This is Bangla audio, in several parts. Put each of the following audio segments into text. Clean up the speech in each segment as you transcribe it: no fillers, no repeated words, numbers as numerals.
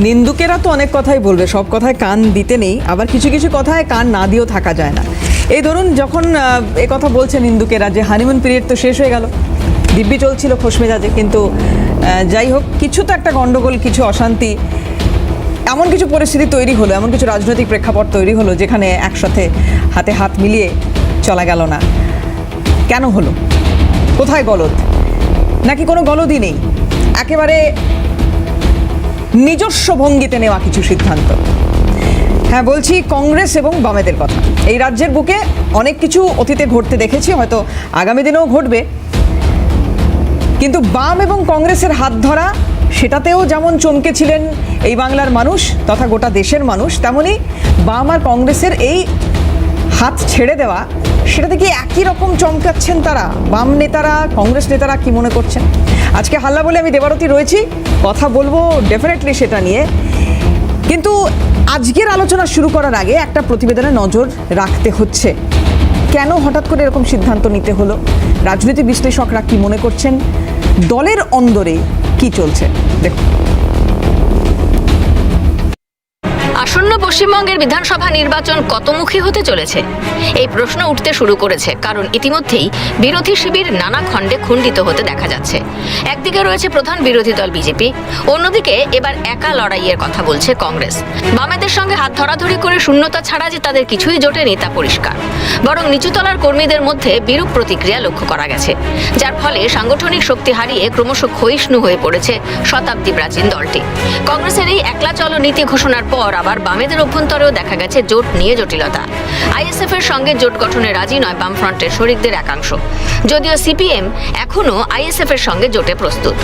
নিন্দুকেরা তো অনেক কথাই বলবে, সব কথায় কান দিতে নেই, আবার কিছু কিছু কথায় কান না দিয়েও থাকা যায় না। এই ধরুন যখন এ কথা বলছে নিন্দুকেরা যে হানিমুন পিরিয়ড তো শেষ হয়ে গেল, দিব্যি চলছিল খোশ মেজাজে, কিন্তু যাই হোক কিছু তো একটা গন্ডগোল, কিছু অশান্তি, এমন কিছু পরিস্থিতি তৈরি হলো, এমন কিছু রাজনৈতিক প্রেক্ষাপট তৈরি হলো যেখানে একসাথে হাতে হাত মিলিয়ে চলা গেল না। কেন হলো? কোথায় গলদ? নাকি কোনো গলদই নেই, একেবারে নিজস্ব ভঙ্গিতে নেওয়া কিছু সিদ্ধান্ত? হ্যাঁ, বলছি কংগ্রেস এবং বামেদের কথা। এই রাজ্যের বুকে অনেক কিছু অতীতে ঘটতে দেখেছি, হয়তো আগামী দিনেও ঘটবে, কিন্তু বাম এবং কংগ্রেসের হাত ধরা, সেটাতেও যেমন চমকেছিলেন এই বাংলার মানুষ তথা গোটা দেশের মানুষ, তেমনি বাম আর কংগ্রেসের এই হাত ছেড়ে দেওয়া, সেটাতে কি একই রকম চমকাচ্ছেন তারা? বাম নেতারা, কংগ্রেস নেতারা কি মনে করছেন? আজকে হাল্লা বলে আমি দেবারতী রয়েছি, কথা বলবো ডেফিনেটলি সেটা নিয়ে, কিন্তু আজকের আলোচনা শুরু করার আগে একটা প্রতিবেদনে নজর রাখতে হচ্ছে। কেন হঠাৎ করে এরকম সিদ্ধান্ত নিতে হলো? রাজনৈতিক বিশ্লেষকরা কি মনে করছেন? দলের অন্দরে কি চলছে দেখুন। আসন্ন পশ্চিমবঙ্গের বিধানসভা নির্বাচন কতমুখী হতে চলেছে, এই প্রশ্ন উঠতে শুরু করেছে, কারণ ইতিমধ্যেই বিরোধী শিবির নানা খণ্ডে খণ্ডিত হতে দেখা যাচ্ছে। একদিকে রয়েছে প্রধান বিরোধী দল বিজেপি, অন্যদিকে এবার একা লড়াইয়ের কথা বলছে কংগ্রেস। বামেদের সঙ্গে হাত ধরাধরি করে শূন্যতা ছাড়া যে তাদের কিছুই জোটেনি তা পরিষ্কার, বরং নিচুতলার কর্মীদের মধ্যে বিরূপ প্রতিক্রিয়া লক্ষ্য করা গেছে, যার ফলে সাংগঠনিক শক্তি হারিয়ে ক্রমশ ক্ষয়িষ্ণু হয়ে পড়েছে শতাব্দী প্রাচীন দলটি। কংগ্রেসের এই একলা চলো নীতি ঘোষণার পর আবার বামেদের অভ্যন্তরেও দেখা গেছে জোট নিয়ে জটিলতা। আইএসএফ এর সঙ্গে জোট গঠনে রাজি নয় বামফ্রন্টের শরিকদের একাংশ, যদিও সিপিএম এখনও আইএসএফ এর সঙ্গে জোটে প্রস্তুত।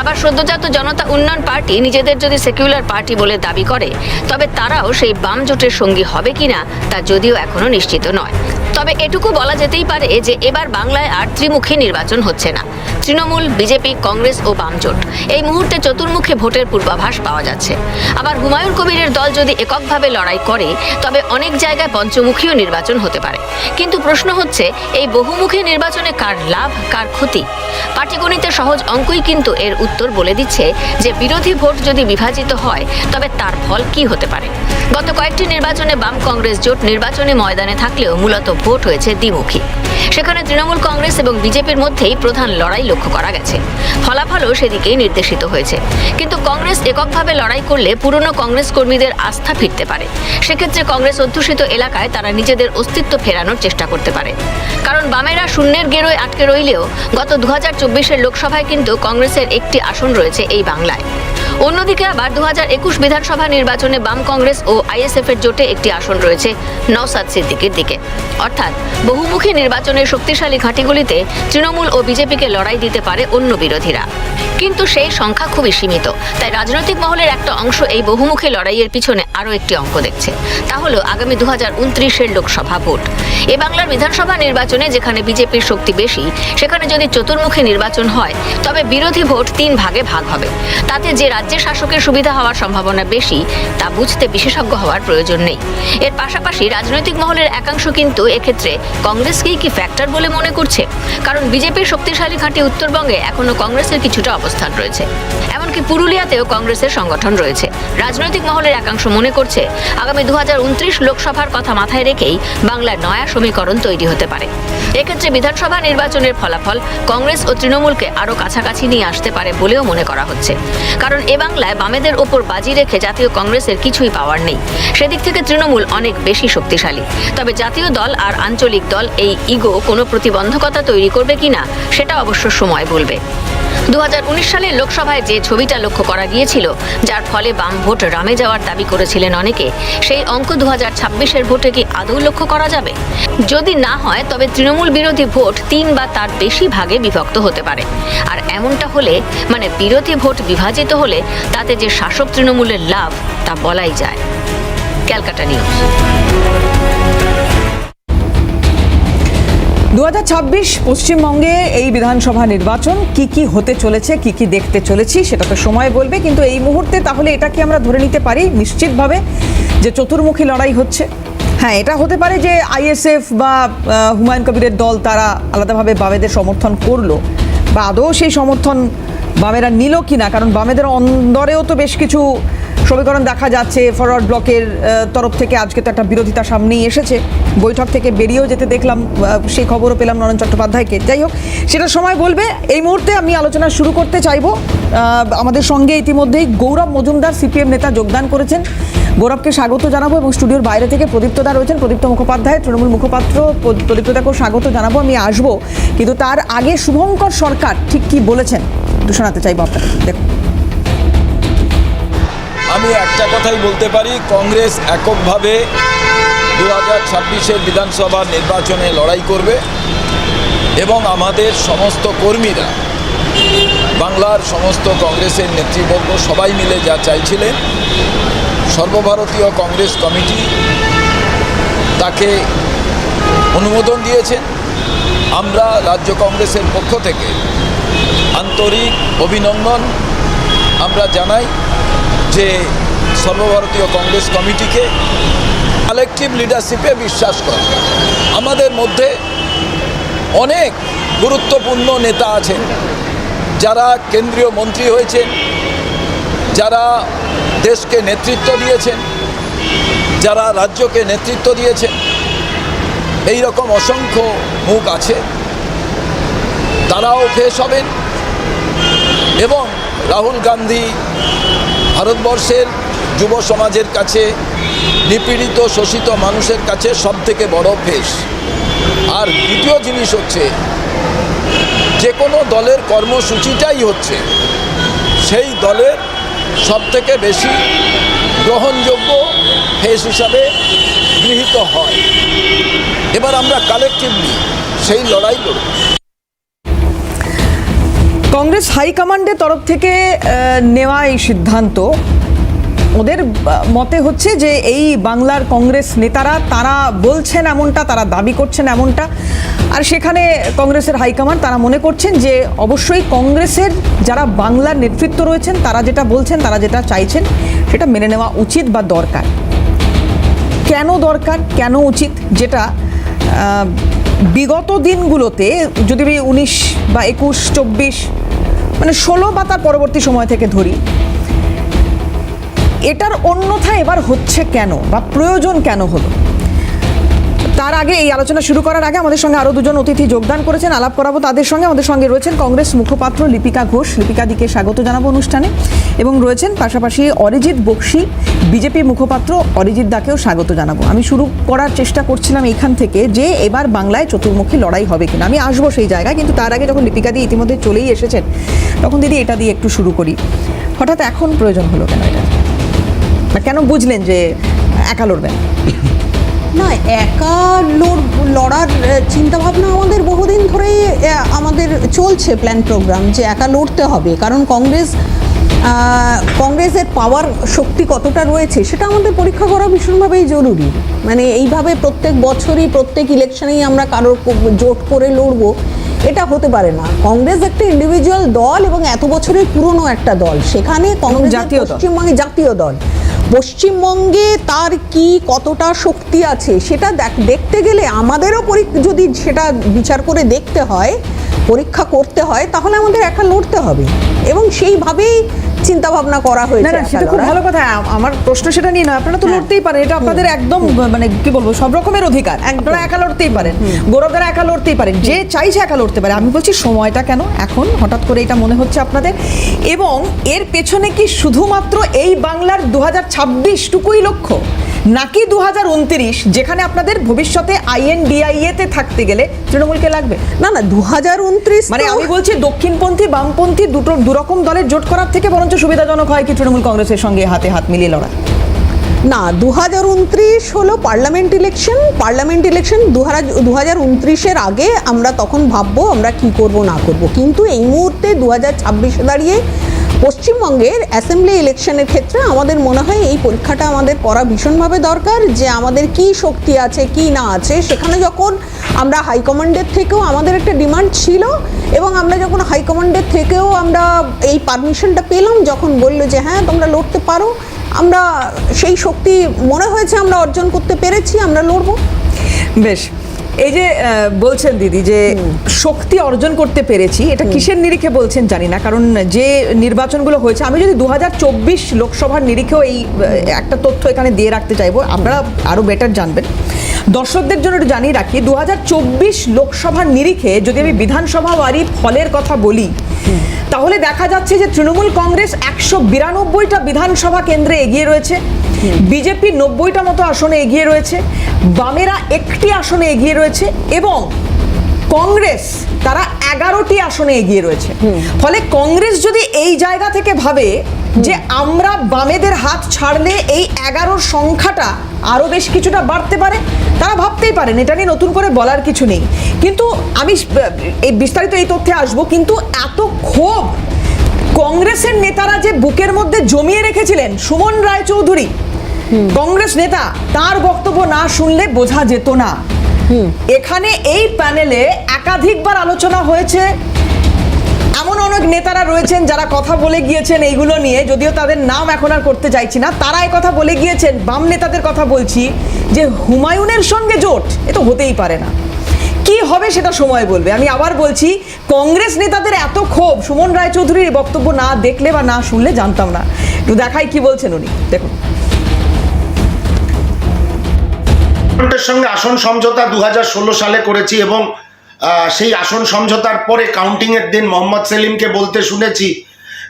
আবার সদ্যজাত জনতা উন্নয়ন পার্টি নিজেদের যদি সেকুলার পার্টি বলে দাবি করে, তবে তারাও সেই বাম জোটের সঙ্গী হবে কিনা তা যদিও এখনো নিশ্চিত নয়। তবে এটুকু বলা যেতেই পারে যে এবার বাংলায় আর ত্রিমুখী নির্বাচন হচ্ছে না। তৃণমূল, বিজেপি, কংগ্রেস ও বাম জোট এই মুহূর্তে চতুর্মুখী ভোটের পূর্বাভাস পাওয়া যাচ্ছে। আবার হুমায়ুন কবিরের দল যদি এককভাবে লড়াই করে, তবে অনেক জায়গায় পঞ্চমুখীও নির্বাচন হতে পারে। কিন্তু প্রশ্ন হচ্ছে, এই বহুমুখী নির্বাচনে কার লাভ, কার ক্ষতি? পাটিগণিতের সহজ অঙ্কই কিন্তু এর উত্তর বলে দিচ্ছে যে বিরোধী ভোট যদি বিভাজিত হয়, তবে তার ফল কি হতে পারে। গত কয়েকটি নির্বাচনে বাম কংগ্রেস জোট নির্বাচনী ময়দানে থাকলেও মূলত ভোট হয়েছে দ্বিমুখী। সেখানে তৃণমূল কংগ্রেস এবং বিজেপির মধ্যেই প্রধান লড়াই লক্ষ্য করা গেছে, ফলাফলও সেদিকেই নির্দেশিত হয়েছে। কিন্তু কংগ্রেস এককভাবে লড়াই করলে পুরনো কংগ্রেস কর্মীদের আস্থা ফিরতে পারে। সেক্ষেত্রে কংগ্রেস অধ্যুষিত এলাকায় তারা নিজেদের অস্তিত্ব ফেরানোর চেষ্টা করতে পারে, কারণ বামেরা শূন্যের গেরোয় আটকে রইলেও গত 2024-এর লোকসভায় কিন্তু কংগ্রেসের একটি আসন রয়েছে এই বাংলায়। অন্যদিকে আবার 2021 বিধানসভা নির্বাচনে বাম কংগ্রেস ও আইএসএফ এর জোটে একটি আসন রয়েছে নওশাদ সিদ্দিকীর দিকে। অর্থাৎ বহুমুখী নির্বাচনের শক্তিশালী ঘাঁটিগুলিতে তৃণমূল ও বিজেপিকে লড়াই দিতে পারে অন্য বিরোধীরা, কিন্তু সেই সংখ্যা খুবই সীমিত। তাই রাজনৈতিক মহলের একটা অংশ এই বহুমুখী লড়াইয়ের পিছনে আরও একটি অঙ্ক দেখছে, তা হলো আগামী 2029-এর লোকসভা ভোট। এ বাংলার বিধানসভা নির্বাচনে যেখানে বিজেপির শক্তি বেশি, সেখানে যদি চতুর্মুখী নির্বাচন হয়, তবে বিরোধী ভোট 3 ভাগে ভাগ হবে। তাতে যে রাজ্যের শাসকের সুবিধা হওয়ার সম্ভাবনা বেশি, তা বুঝতে বিশেষজ্ঞ হওয়ার প্রয়োজন নেই। এর পাশাপাশি রাজনৈতিক মহলের একাংশ কিন্তু এক্ষেত্রে কংগ্রেসকেই কি ফ্যাক্টর বলে মনে করছে, কারণ বিজেপির শক্তিশালী ঘাঁটি উত্তরবঙ্গে এখনও কংগ্রেসের কিছুটা অবস্থান রয়েছে। এমনকি পুরুলিয়াতেও কংগ্রেসের সংগঠন রয়েছে। রাজনৈতিক মহলের একাংশ মনে করছে আগামী 2029 লোকসভার কথা মাথায় রেখেই বাংলার নয়া সমীকরণ তৈরি হতে পারে। এক্ষেত্রে বিধানসভা নির্বাচনের ফলাফল কংগ্রেস ও তৃণমূলকে আরও কাছাকাছি নিয়ে আসতে পারে বলেও মনে করা হচ্ছে, কারণ এ বাংলায় বামেদের ওপর বাজি রেখে জাতীয় কংগ্রেসের কিছুই পাওয়ার নেই। সেদিক থেকে তৃণমূল অনেক বেশি শক্তিশালী। তবে জাতীয় দল আর আঞ্চলিক দল এই ইগো কোনো প্রতিবন্ধকতা তৈরি করবে কিনা, সেটা অবশ্য সময় বলবে। 2019 সালের লোকসভায় যে ছবিটা লক্ষ্য করা গিয়েছিল, যার ফলে বাম ভোট রামে যাওয়ার দাবি করেছিলেন অনেকে, সেই অঙ্ক 2026-এর ভোটে কি আদৌ লক্ষ্য করা যাবে? যদি না হয়, তবে তৃণমূল বিরোধী ভোট 3 বা তার বেশি ভাগে বিভক্ত হতে পারে। আর এমনটা হলে, মানে বিরোধী ভোট বিভাজিত হলে, তাতে যে শাসক তৃণমূলের লাভ তা বলাই যায়। ক্যালকাটা নিউজ। 2026 পশ্চিমবঙ্গে এই বিধানসভা নির্বাচন কি কি হতে চলেছে, কি কি দেখতে চলেছি, সেটা তো সময় বলবে। কিন্তু এই মুহূর্তে তাহলে এটা কি আমরা ধরে নিতে পারি নিশ্চিতভাবে যে চতুর্মুখী লড়াই হচ্ছে? হ্যাঁ, এটা হতে পারে যে আইএসএফ বা হুমায়ুন কবিরের দল তারা আলাদাভাবে বামেদের সমর্থন করলো, বা আদৌ সেই সমর্থন বামেরা নিল কিনা, কারণ বামেদের অন্দরেও তো বেশ কিছু সমীকরণ দেখা যাচ্ছে। ফরওয়ার্ড ব্লকের তরফ থেকে আজকে তো একটা বিরোধিতা সামনেই এসেছে, বৈঠক থেকে বেরিয়েও যেতে দেখলাম, সেই খবরও পেলাম নরেন চট্টোপাধ্যায়কে। যাই হোক, সেটা সময় বলবে। এই মুহূর্তে আমি আলোচনা শুরু করতে চাইবো। আমাদের সঙ্গে ইতিমধ্যেই গৌরব মজুমদার সিপিএম নেতা যোগদান করেছেন। গৌরবকে স্বাগত জানাবো এবং স্টুডিওর বাইরে থেকে প্রদীপ্তদা রয়েছেন, প্রদীপ্ত মুখোপাধ্যায় তৃণমূল মুখপাত্র। প্রদীপ্তদাকেও স্বাগত জানাবো, আমি আসবো। কিন্তু তার আগে শুভঙ্কর সরকার ঠিক কি বলেছেন একটু শোনাতে চাইবো আপনাকে। দেখুন, আমি একটা কথাই বলতে পারি, কংগ্রেস এককভাবে 2026-এর বিধানসভা নির্বাচনে লড়াই করবে এবং আমাদের সমস্ত কর্মীরা, বাংলার সমস্ত কংগ্রেসের নেতৃবর্গ সবাই মিলে যা চাইছিলেন, সর্বভারতীয় কংগ্রেস কমিটি তাকে অনুমোদন দিয়েছেন। আমরা রাজ্য কংগ্রেসের পক্ষ থেকে আন্তরিক অভিনন্দন আমরা জানাই যে সর্বভারতীয় কংগ্রেস কমিটিকে কালেকটিভ লিডারশিপে বিশ্বাস করে। আমাদের মধ্যে অনেক গুরুত্বপূর্ণ নেতা আছেন যারা কেন্দ্রীয় মন্ত্রী হয়েছেন, যারা দেশকে নেতৃত্ব দিয়েছেন, যারা রাজ্যকে নেতৃত্ব দিয়েছেন। এই রকম অসংখ্য মুখ আছে, তারাও ফেস হবেন। এবং রাহুল গান্ধী ভারতবর্ষের যুব সমাজের কাছে, নিপীড়িত শোষিত মানুষের কাছে সবথেকে বড় ফেস। আর দ্বিতীয় জিনিস হচ্ছে, যে কোনো দলের কর্মসূচিটাই হচ্ছে সেই দলের সবথেকে বেশি গ্রহণযোগ্য ফেস হিসাবে গৃহীত হয়। এবার আমরা কালেকটিভলি সেই লড়াই লড়ব। কংগ্রেস হাইকমান্ডের তরফ থেকে নেওয়া এই সিদ্ধান্ত, ওদের মতে হচ্ছে যে এই বাংলার কংগ্রেস নেতারা তারা বলছেন এমনটা, তারা দাবি করছেন এমনটা। আর সেখানে কংগ্রেসের হাইকমান্ড তারা মনে করছেন যে অবশ্যই কংগ্রেসের যারা বাংলার নেতৃত্ব রয়েছেন তারা যেটা বলছেন, তারা যেটা চাইছেন সেটা মেনে নেওয়া উচিত বা দরকার। কেন দরকার, কেন উচিত, যেটা বিগত দিনগুলোতে যদি 19 বা 21, 24 মানে 16 বা তার পরবর্তী সময় থেকে ধরি, এটার অন্যথা এবার হচ্ছে কেন বা প্রয়োজন কেন হলো? তার আগে, এই আলোচনা শুরু করার আগে আমাদের সঙ্গে আরও দুজন অতিথি যোগদান করেছেন, আলাপ করাবো তাদের সঙ্গে। আমাদের সঙ্গে রয়েছেন কংগ্রেস মুখপাত্র লিপিকা ঘোষ, লিপিকা দিকে স্বাগত জানাবো অনুষ্ঠানে। এবং রয়েছেন পাশাপাশি অরিজিৎ বক্সি, বিজেপি মুখপাত্র, অরিজিৎ দাকেও স্বাগত জানাবো। আমি শুরু করার চেষ্টা করছিলাম এইখান থেকে যে এবার বাংলায় চতুর্মুখী লড়াই হবে কিনা, আমি আসবো সেই জায়গায়। কিন্তু তার আগে যখন লিপিকা দি ইতিমধ্যে চলেই এসেছেন, তখন দিদি এটা দিয়ে একটু শুরু করি। হঠাৎ এখন প্রয়োজন হলো কেন এটা, বা কেন বুঝলেন যে একা লড়বেন? না, একা লড়ার চিন্তাভাবনা আমাদের বহুদিন ধরেই আমাদের চলছে, প্ল্যান প্রোগ্রাম, যে একা লড়তে হবে। কারণ কংগ্রেসের পাওয়ার শক্তি কতটা রয়েছে সেটা আমাদের পরীক্ষা করা ভীষণভাবেই জরুরি। মানে এইভাবে প্রত্যেক বছরই প্রত্যেক ইলেকশনেই আমরা কারোর জোট করে লড়বো, এটা হতে পারে না। কংগ্রেস একটা ইন্ডিভিজুয়াল দল এবং এত বছরের পুরনো একটা দল। সেখানে কংগ্রেস পশ্চিমবঙ্গে জাতীয় দল, পশ্চিমবঙ্গে তার কি কতটা শক্তি আছে সেটা দেখতে গেলে আমাদেরও যদি সেটা বিচার করে দেখতে হয়, পরীক্ষা করতে হয়, তাহলে আমাদের একা লড়তে হবে এবং সেইভাবেই চিন্তা ভাবনা করা হয়েছে। না, সেটা খুব ভালো কথা। আমার প্রশ্ন সেটা নিয়ে না, আপনারা তো লড়তেই পারেন, এটা আপনাদের একদম মানে কি বলবো, সব রকমের অধিকার। আপনারা একা লড়তেই পারেন, গৌরবদারা একা লড়তেই পারেন, যে চাইছে একা লড়তে পারে। আমি বলছি সময়টা কেন এখন হঠাৎ করে এটা মনে হচ্ছে আপনাদের? এবং এর পেছনে কি শুধুমাত্র এই বাংলার 2026 টুকুই লক্ষ্য, নাকি 2029 যেখানে আপনাদের ভবিষ্যতে INDIA তে থাকতে গেলে তৃণমূলকে লাগবে? না, 2029 মানে আমি বলছি দক্ষিণপন্থী বামপন্থী দুরকম দলের জোট করার থেকে বরঞ্চ সুবিধাজনক হয় কি তৃণমূল কংগ্রেসের সঙ্গে হাতে হাত মিলিয়ে লড়া? না, 2029 হলো পার্লামেন্ট ইলেকশন। 2029-এর আগে আমরা তখন ভাববো আমরা কি করব না করব। কিন্তু এই মুহূর্তে 2026-এ দাঁড়িয়ে পশ্চিমবঙ্গের অ্যাসেম্বলি ইলেকশনের ক্ষেত্রে আমাদের মনে হয় এই পরীক্ষাটা আমাদের করা ভীষণভাবে দরকার, যে আমাদের কি শক্তি আছে কি না আছে। সেখানে যখন আমরা হাইকমান্ডের থেকেও আমাদের একটা ডিমান্ড ছিল এবং আমরা যখন হাইকমান্ডের থেকেও আমরা এই পারমিশনটা পেলাম, যখন বললো যে হ্যাঁ তোমরা লড়তে পারো, আমরা সেই শক্তি মনে হয়েছে আমরা অর্জন করতে পেরেছি, আমরা লড়বো। বেশ, এই যে বলছেন দিদি যে শক্তি অর্জন করতে পেরেছি, এটা কিসের নিরিখে বলছেন জানি না, কারণ যে নির্বাচনগুলো হয়েছে, আমি যদি 2024 লোকসভার নিরিখেও এই একটা তথ্য এখানে দিয়ে রাখতে চাইবো, আপনারা আরো বেটার জানবেন, দর্শকদের জন্য একটু জানিয়ে রাখি, 2024 লোকসভার নিরিখে যদি আমি বিধানসভা ওয়ারি ফলের কথা বলি, তাহলে দেখা যাচ্ছে যে তৃণমূল কংগ্রেস 192টা বিধানসভা কেন্দ্রে এগিয়ে রয়েছে, বিজেপি 90টা মতো আসনে এগিয়ে রয়েছে, বামেরা একটি আসনে এগিয়ে রয়েছে এবং কংগ্রেস তারা 11টি আসনে এগিয়ে রয়েছে। ফলে কংগ্রেস যদি এই জায়গা থেকে ভাবে যে আমরা বামেদের হাত ছাড়লে এই 11 সংখ্যাটা আরো বেশ কিছুটা বাড়তে পারে, তারা ভাবতেই পারেন, এটা নিয়ে নতুন করে বলার কিছু নেই। কিন্তু আমি এই বিস্তারিত এই তথ্যে আসবো, কিন্তু এত ক্ষোভ কংগ্রেসের নেতারা যে বুকের মধ্যে জমিয়ে রেখেছিলেন, সুমন রায়চৌধুরী কংগ্রেস নেতা, তার বক্তব্য না শুনলে বোঝা যেত না। এখানে এই প্যানেলে একাধিকবার আলোচনা হয়েছে, এমন অনেক নেতারা রয়েছেন যারা কথা বলে গিয়েছেন এইগুলো নিয়ে, যদিও তাদের নাম এখন আর করতে চাইছি না, তারা এই কথা বলে গিয়েছেন, বাম নেতাদের কথা বলছি, যে হুমায়ুনের সঙ্গে জোট এ তো হতেই পারে না। কি হবে সেটা সময় বলবে। আমি আবার বলছি, কংগ্রেস নেতাদের এত ক্ষোভ সুমন রায়চৌধুরীর বক্তব্য না দেখলে বা না শুনলে জানতাম না। একটু দেখাই কি বলছেন উনি, দেখুন। সঙ্গে আসন সমঝোতা 2016 সালে করেছি এবং সেই আসন সমঝোতার পরে কাউন্টিং এর দিন মোহাম্মদ সেলিমকে বলতে শুনেছি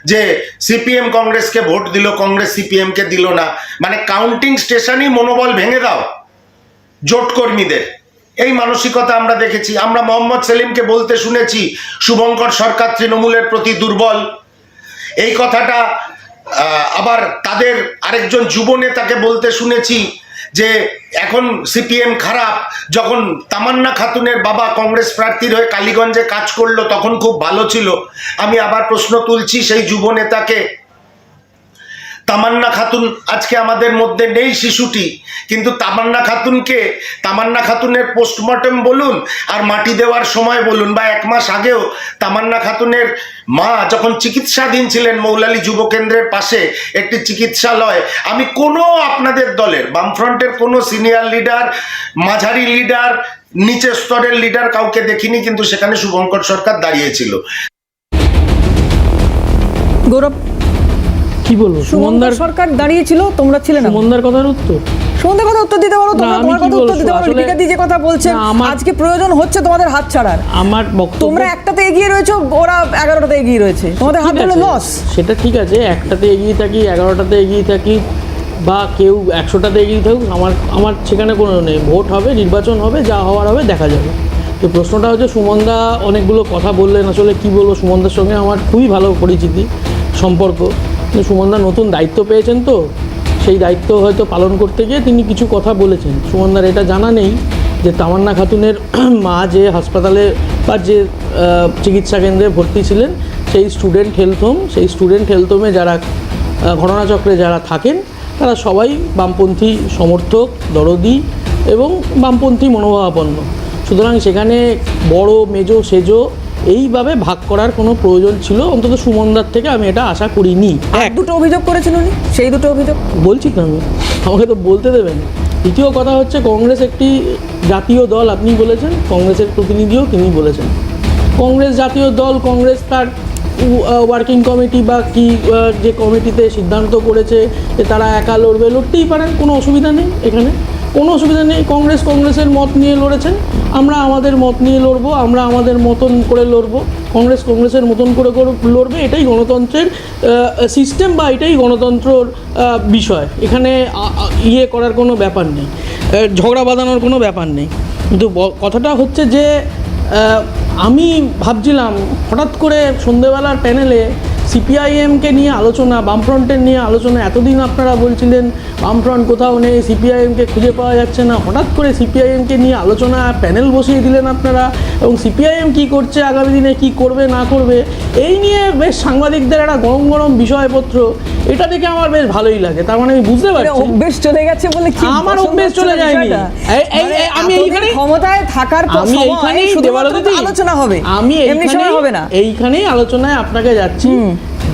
যে সিপিএম কংগ্রেসকে ভোট দিল, কংগ্রেস সিপিএম কে দিল না, মানে কাউন্টিং স্টেশনই মনোবল ভেঙে দাও জোট কর্মীদের, এই মানসিকতা আমরা দেখেছি। আমরা মোহাম্মদ সেলিমকে বলতে শুনেছি শুভঙ্কর সরকার তৃণমূলের প্রতি দুর্বল, এই কথাটা আবার তাদের আরেকজন যুব নেতাকে বলতে শুনেছি যে এখন সিপিএম খারাপ, যখন তামান্না খাতুনের বাবা কংগ্রেস প্রার্থীর হয়ে কালীগঞ্জে কাজ করলো তখন খুব ভালো ছিল। আমি আবার প্রশ্ন তুলছি সেই যুব নেতাকে, তামান্না খাতুন আজকে আমাদের মধ্যে নেই, শিশুটি, কিন্তু তামান্না খাতুনের পোস্টমর্টম বলুন আর মাটি দেওয়ার সময় বলুন বা 1 মাস আগেও তামান্না খাতুনের মা যখন চিকিৎসাধীন ছিলেন মৌলালী যুব কেন্দ্রের পাশে একটি চিকিৎসালয়, আমি কোনো আপনাদের দলের বামফ্রন্টের কোনো সিনিয়র লিডার, মাঝারি লিডার, নিচের স্তরের লিডার কাউকে দেখিনি, কিন্তু সেখানে শুভঙ্কর সরকার দাঁড়িয়েছিল। গৌরব, কি বলবো, সুমনদার সরকার দাঁড়িয়েছিল, তোমরা ছিলে না। সুমনদার কথার উত্তর, সুমনদার কথা উত্তর দিতে পারো, তোমরা তোমার কথা উত্তর দিতে পারো। লিপিকা দি যে কথা বলছেন, আজকে প্রয়োজন হচ্ছে তোমাদের হাত ছাড়ার, আমার বক্তব্য, তোমরা একটাতে এগিয়ে রয়েছো, ওরা 11টাতে এগিয়ে রয়েছে, তোমাদের হাত ধরে লস। সেটা ঠিক আছে, একটাতে এগিয়ে থাকি, 11টাতে এগিয়ে থাকি, বা কেউ 100টাতে এগিয়ে থাকুক, আমার সেখানে কোনো নেই। ভোট হবে, নির্বাচন হবে, যা হওয়ার হবে দেখা যাবে। তো প্রশ্নটা হচ্ছে, সুমনদা অনেকগুলো কথা বললেন, আসলে কি বলবো, সুমনদার সঙ্গে আমার খুবই ভালো পরিচিতি সম্পর্ক, কিন্তু সুমনদা নতুন দায়িত্ব পেয়েছেন, তো সেই দায়িত্ব হয়তো পালন করতে গিয়ে তিনি কিছু কথা বলেছেন। সুমনদার এটা জানা নেই যে তামান্না খাতুনের মা যে হাসপাতালে বা যে চিকিৎসা কেন্দ্রে ভর্তি ছিলেন, সেই স্টুডেন্ট হেলথ হোমে যারা ঘটনাচক্রে যারা থাকেন, তারা সবাই বামপন্থী সমর্থক, দরদি এবং বামপন্থী মনোভাবাপন্ন। সুতরাং সেখানে বড় মেজো সেজো এইভাবে ভাগ করার কোনো প্রয়োজন ছিল, অন্তত সুমনদার থেকে আমি এটা আশা করিনি। দুটো অভিযোগ করেছেন উনি, সেই দুটো অভিযোগ বলছি তো, আমাকে তো বলতে দেবেন। দ্বিতীয় কথা হচ্ছে, কংগ্রেস একটি জাতীয় দল, আপনি বলেছেন, কংগ্রেসের প্রতিনিধিও তিনি বলেছেন, কংগ্রেস জাতীয় দল, কংগ্রেস তার ওয়ার্কিং কমিটি বা কি যে কমিটিতে সিদ্ধান্ত করেছে যে তারা একা লড়তেই পারেন, কোনো অসুবিধা নেই, এখানে কোনো অসুবিধা নেই। কংগ্রেসের মত নিয়ে লড়েছেন, আমরা আমাদের মত নিয়ে লড়বো, আমরা আমাদের মতন করে লড়বো, কংগ্রেসের মতন করে লড়বে, এটাই গণতন্ত্রের সিস্টেম বা এটাই গণতন্ত্রর বিষয়। এখানে করার কোনো ব্যাপার নেই, ঝগড়া বাঁধানোর কোনো ব্যাপার নেই। কিন্তু কথাটা হচ্ছে যে আমি ভাবছিলাম হঠাৎ করে সন্ধেবেলার প্যানেলে সিপিআইএমকে নিয়ে আলোচনা, বামফ্রন্টের নিয়ে আলোচনা, এতদিন আপনারা বলছিলেন বামফ্রন্ট কোথাও নেই, সিপিআইএমকে খুঁজে পাওয়া যাচ্ছে না, হঠাৎ করে সিপিআইএমকে নিয়ে আলোচনা, প্যানেল বসিয়ে দিলেন আপনারা, এবং সিপিআইএম কী করছে, আগামী দিনে কী করবে না করবে, এই নিয়ে বেশ সাংবাদিকদের একটা গরম গরম বিষয়পত্র, এটা দেখে আমার বেশ ভালোই লাগে। তার মানে আমি বুঝতে পারছি অভ্যেস চলে গেছে বলে কি, আমার অভ্যেস চলে যায়নি, আমি এইখানে ক্ষমতায় থাকার পর আলোচনা হবে, আমি এইখানেই আলোচনায় আপনাকে যাচ্ছি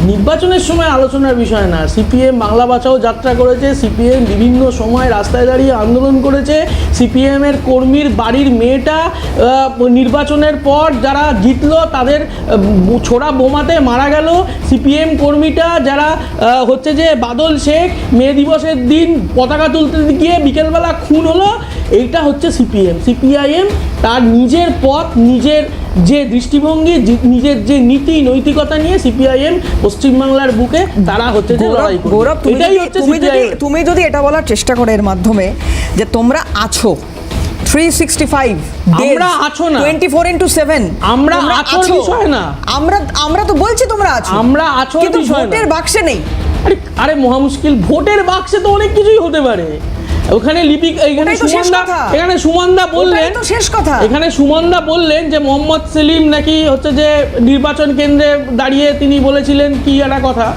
নির্বাচনের সময় আলোচনার বিষয় না। সিপিএম বাংলা বাঁচাও যাত্রা করেছে, সিপিএম বিভিন্ন সময় রাস্তায় দাঁড়িয়ে আন্দোলন করেছে, সিপিএমের কর্মীর বাড়ির মেয়েটা নির্বাচনের পর যারা জিতলো তাদের ছোড়া বোমাতে মারা গেল, সিপিএম কর্মীটা যারা হচ্ছে যে বাদল শেখ মে দিবসের দিন পতাকা তুলতে গিয়ে বিকেলবেলা খুন হলো, এইটা হচ্ছে সিপিএম। সিপিআইএম তার নিজের পথ, নিজের যে দৃষ্টিভঙ্গি, নিজের যে নীতি নৈতিকতা নিয়ে সিপিআইএম পশ্চিমবাংলার বুকে তারা হচ্ছে যে লড়াই করে। গৌরব, তুমি যদি এটা বলার চেষ্টা করো এর মাধ্যমে যে তোমরা আছো 365 আমরা আছো না 24/7, আমরা আছোর বিষয় না, আমরা তো বলছি তোমরা আছো, আমরা আছোর কিন্তু বিষয় না। ভোটের বাক্সে নেই। আরে মহা মুশকিল, ভোটের বাক্সে তো অনেক কিছুই হতে পারে। ওখানে লিপিক এখানে সুমনদা বললেন, শেষ কথা এখানে সুমনদা বললেন যে মোহাম্মদ সেলিম নাকি হচ্ছে যে নির্বাচন কেন্দ্রে দাঁড়িয়ে তিনি বলেছিলেন কি একটা কথা,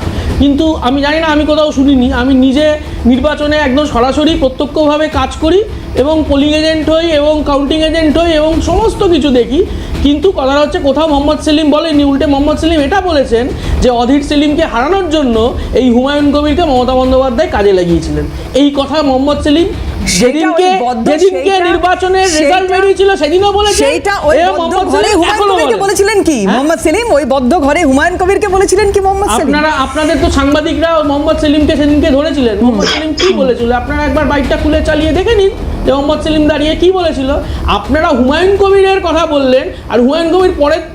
কিন্তু আমি জানি না, আমি কোথাও শুনিনি। আমি নিজে নির্বাচনে একদম সরাসরি প্রত্যক্ষভাবে কাজ করি এবং পোলিং এজেন্ট হই এবং কাউন্টিং এজেন্ট হই এবং সমস্ত কিছু দেখি, কিন্তু কথাটা হচ্ছে কোথাও মোহাম্মদ সেলিম বলেনি। উল্টে মোহাম্মদ সেলিম এটা বলেছেন যে অধীর সেলিমকে হারানোর জন্য এই হুমায়ুন কবিরকে মমতা বন্দ্যোপাধ্যায় কাজে লাগিয়েছিলেন। এই কথা মোহাম্মদ সেলিম যেদিনকে নির্বাচনের রেজাল্ট বেরিয়েছিল সেদিনও বলেছেন। সেইটা ওই বদ্ধ ঘরে হুমায়ুন কবিরকে বলেছিলেন কি মোহাম্মদ সেলিম? ওই বদ্ধ ঘরে হুমায়ুন কবিরকে বলেছিলেন কি মোহাম্মদ সেলিম? আপনাদের তো সাংবাদিকরা মোহাম্মদ সেলিমকে সেদিনকে ধরেছিলেন। মোহাম্মদ সেলিম কি বলেছিল আপনারা একবার বাইকটা খুলে চালিয়ে দেখে নিন যে মোহাম্মদ সেলিম দাঁড়িয়ে কি বলেছিল। আপনারা হুমায়ুন কবিরের কথা বললেন, আর হুমায়ুন কবির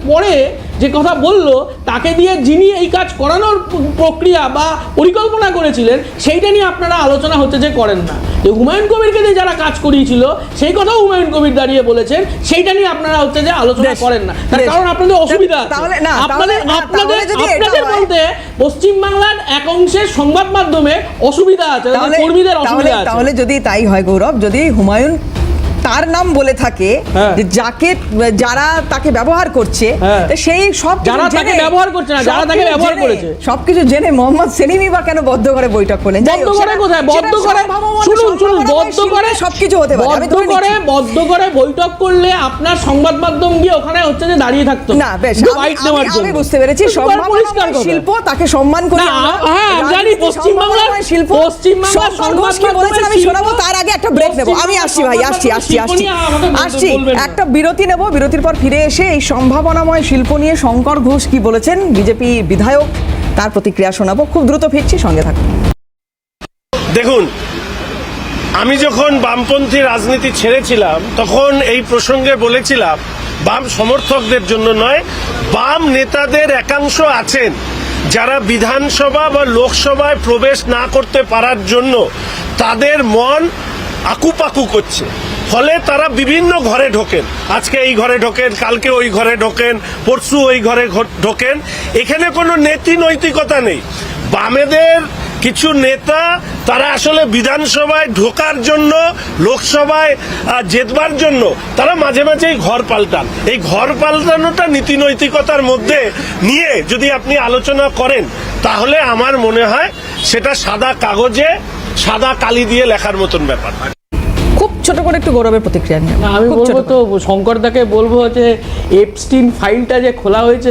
পরে যে কথা বললো তাকে দিয়ে যিনি এই কাজ করানোর প্রক্রিয়া বা পরিকল্পনা করেছিলেন সেইটা নিয়ে আপনারা আলোচনা হচ্ছে যে করেন না। যে হুমায়ুন কবিরকে দিয়ে যারা কাজ করিয়েছিল সেই কথাও হুমায়ুন কবির দাঁড়িয়ে বলেছেন, সেইটা নিয়ে আপনারা হচ্ছে যে আলোচনা করেন না। তার কারণ আপনাদের অসুবিধা আছে। আপনাদের বলতে পশ্চিমবাংলার এক অংশের সংবাদ মাধ্যমে অসুবিধা আছে, কর্মীদের অসুবিধা আছে। তাহলে যদি তাই হয় গৌরব, যদি হুমায়ুন তার নাম বলে থাকে যে যারা তাকে ব্যবহার করছে, সেই সব যারা তাকে ব্যবহার করছে না, যারা তাকে ব্যবহার করেছে সবকিছু জেনে মোহাম্মদ সেলিমই বা কেন বদ্ধ করে বৈঠক করলেন? বদ্ধ করে কোথায়? বদ্ধ করে শুনুন, বদ্ধ করে সবকিছু হতে পারে। বদ্ধ করে বৈঠক করলে আপনার সংবাদ মাধ্যম গিয়ে ওখানে হচ্ছে যে দাঁড়িয়ে থাকতো না। বেশ, আমি বুঝতে পেরেছি শিল্প তাকে সম্মান করে। হ্যাঁ জানি, পশ্চিমবাংলার শিল্প, পশ্চিমবাংলার সংবাদ বলেছেন। আমি শোনাবো, তার আগে একটা ব্রেক নেব। আমি আসছি ভাই, আসছি একটা বিরতি নেব। বিরতির পর ফিরে এসে এই সম্ভাবনাময় শিল্প নিয়ে শঙ্কর ঘোষ কি বলেছেন, বিজেপি বিধায়ক, তার প্রতিক্রিয়া শোনাবো। খুব দ্রুত ফিরছি, সঙ্গে থাকুন। দেখুন, আমি যখন বামপন্থী রাজনীতি ছেড়েছিলাম তখন এই প্রসঙ্গে বলেছিলাম বাম সমর্থকদের জন্য নয়, বাম নেতাদের একাংশ আছেন যারা বিধানসভা বা লোকসভায় প্রবেশ না করতে পারার জন্য তাদের মন আকুপাকু করছে, ফলে তারা বিভিন্ন ঘরে ঢোকেন। আজকে এই ঘরে ঢোকেন, কালকে ওই ঘরে ঢোকেন, পরশু ওই ঘরে ঢোকেন। এখানে কোনো নীতি নৈতিকতা নেই। বামেদের কিছু নেতা তারা আসলে বিধানসভায় ঢোকার জন্য, লোকসভায় জেতবার জন্য তারা মাঝে মাঝেই ঘর পাল্টান। এই ঘর পাল্টানোটা নীতি নৈতিকতার মধ্যে নিয়ে যদি আপনি আলোচনা করেন তাহলে আমার মনে হয় সেটা সাদা কাগজে সাদা কালি দিয়ে লেখার মতন ব্যাপার। খুব ছোট করে একটু গৌরবের প্রতিক্রিয়া নিয়ে আমি বলবো, তো শঙ্করদাকে বলবো যে এপস্টিন ফাইলটা যে খোলা হয়েছে,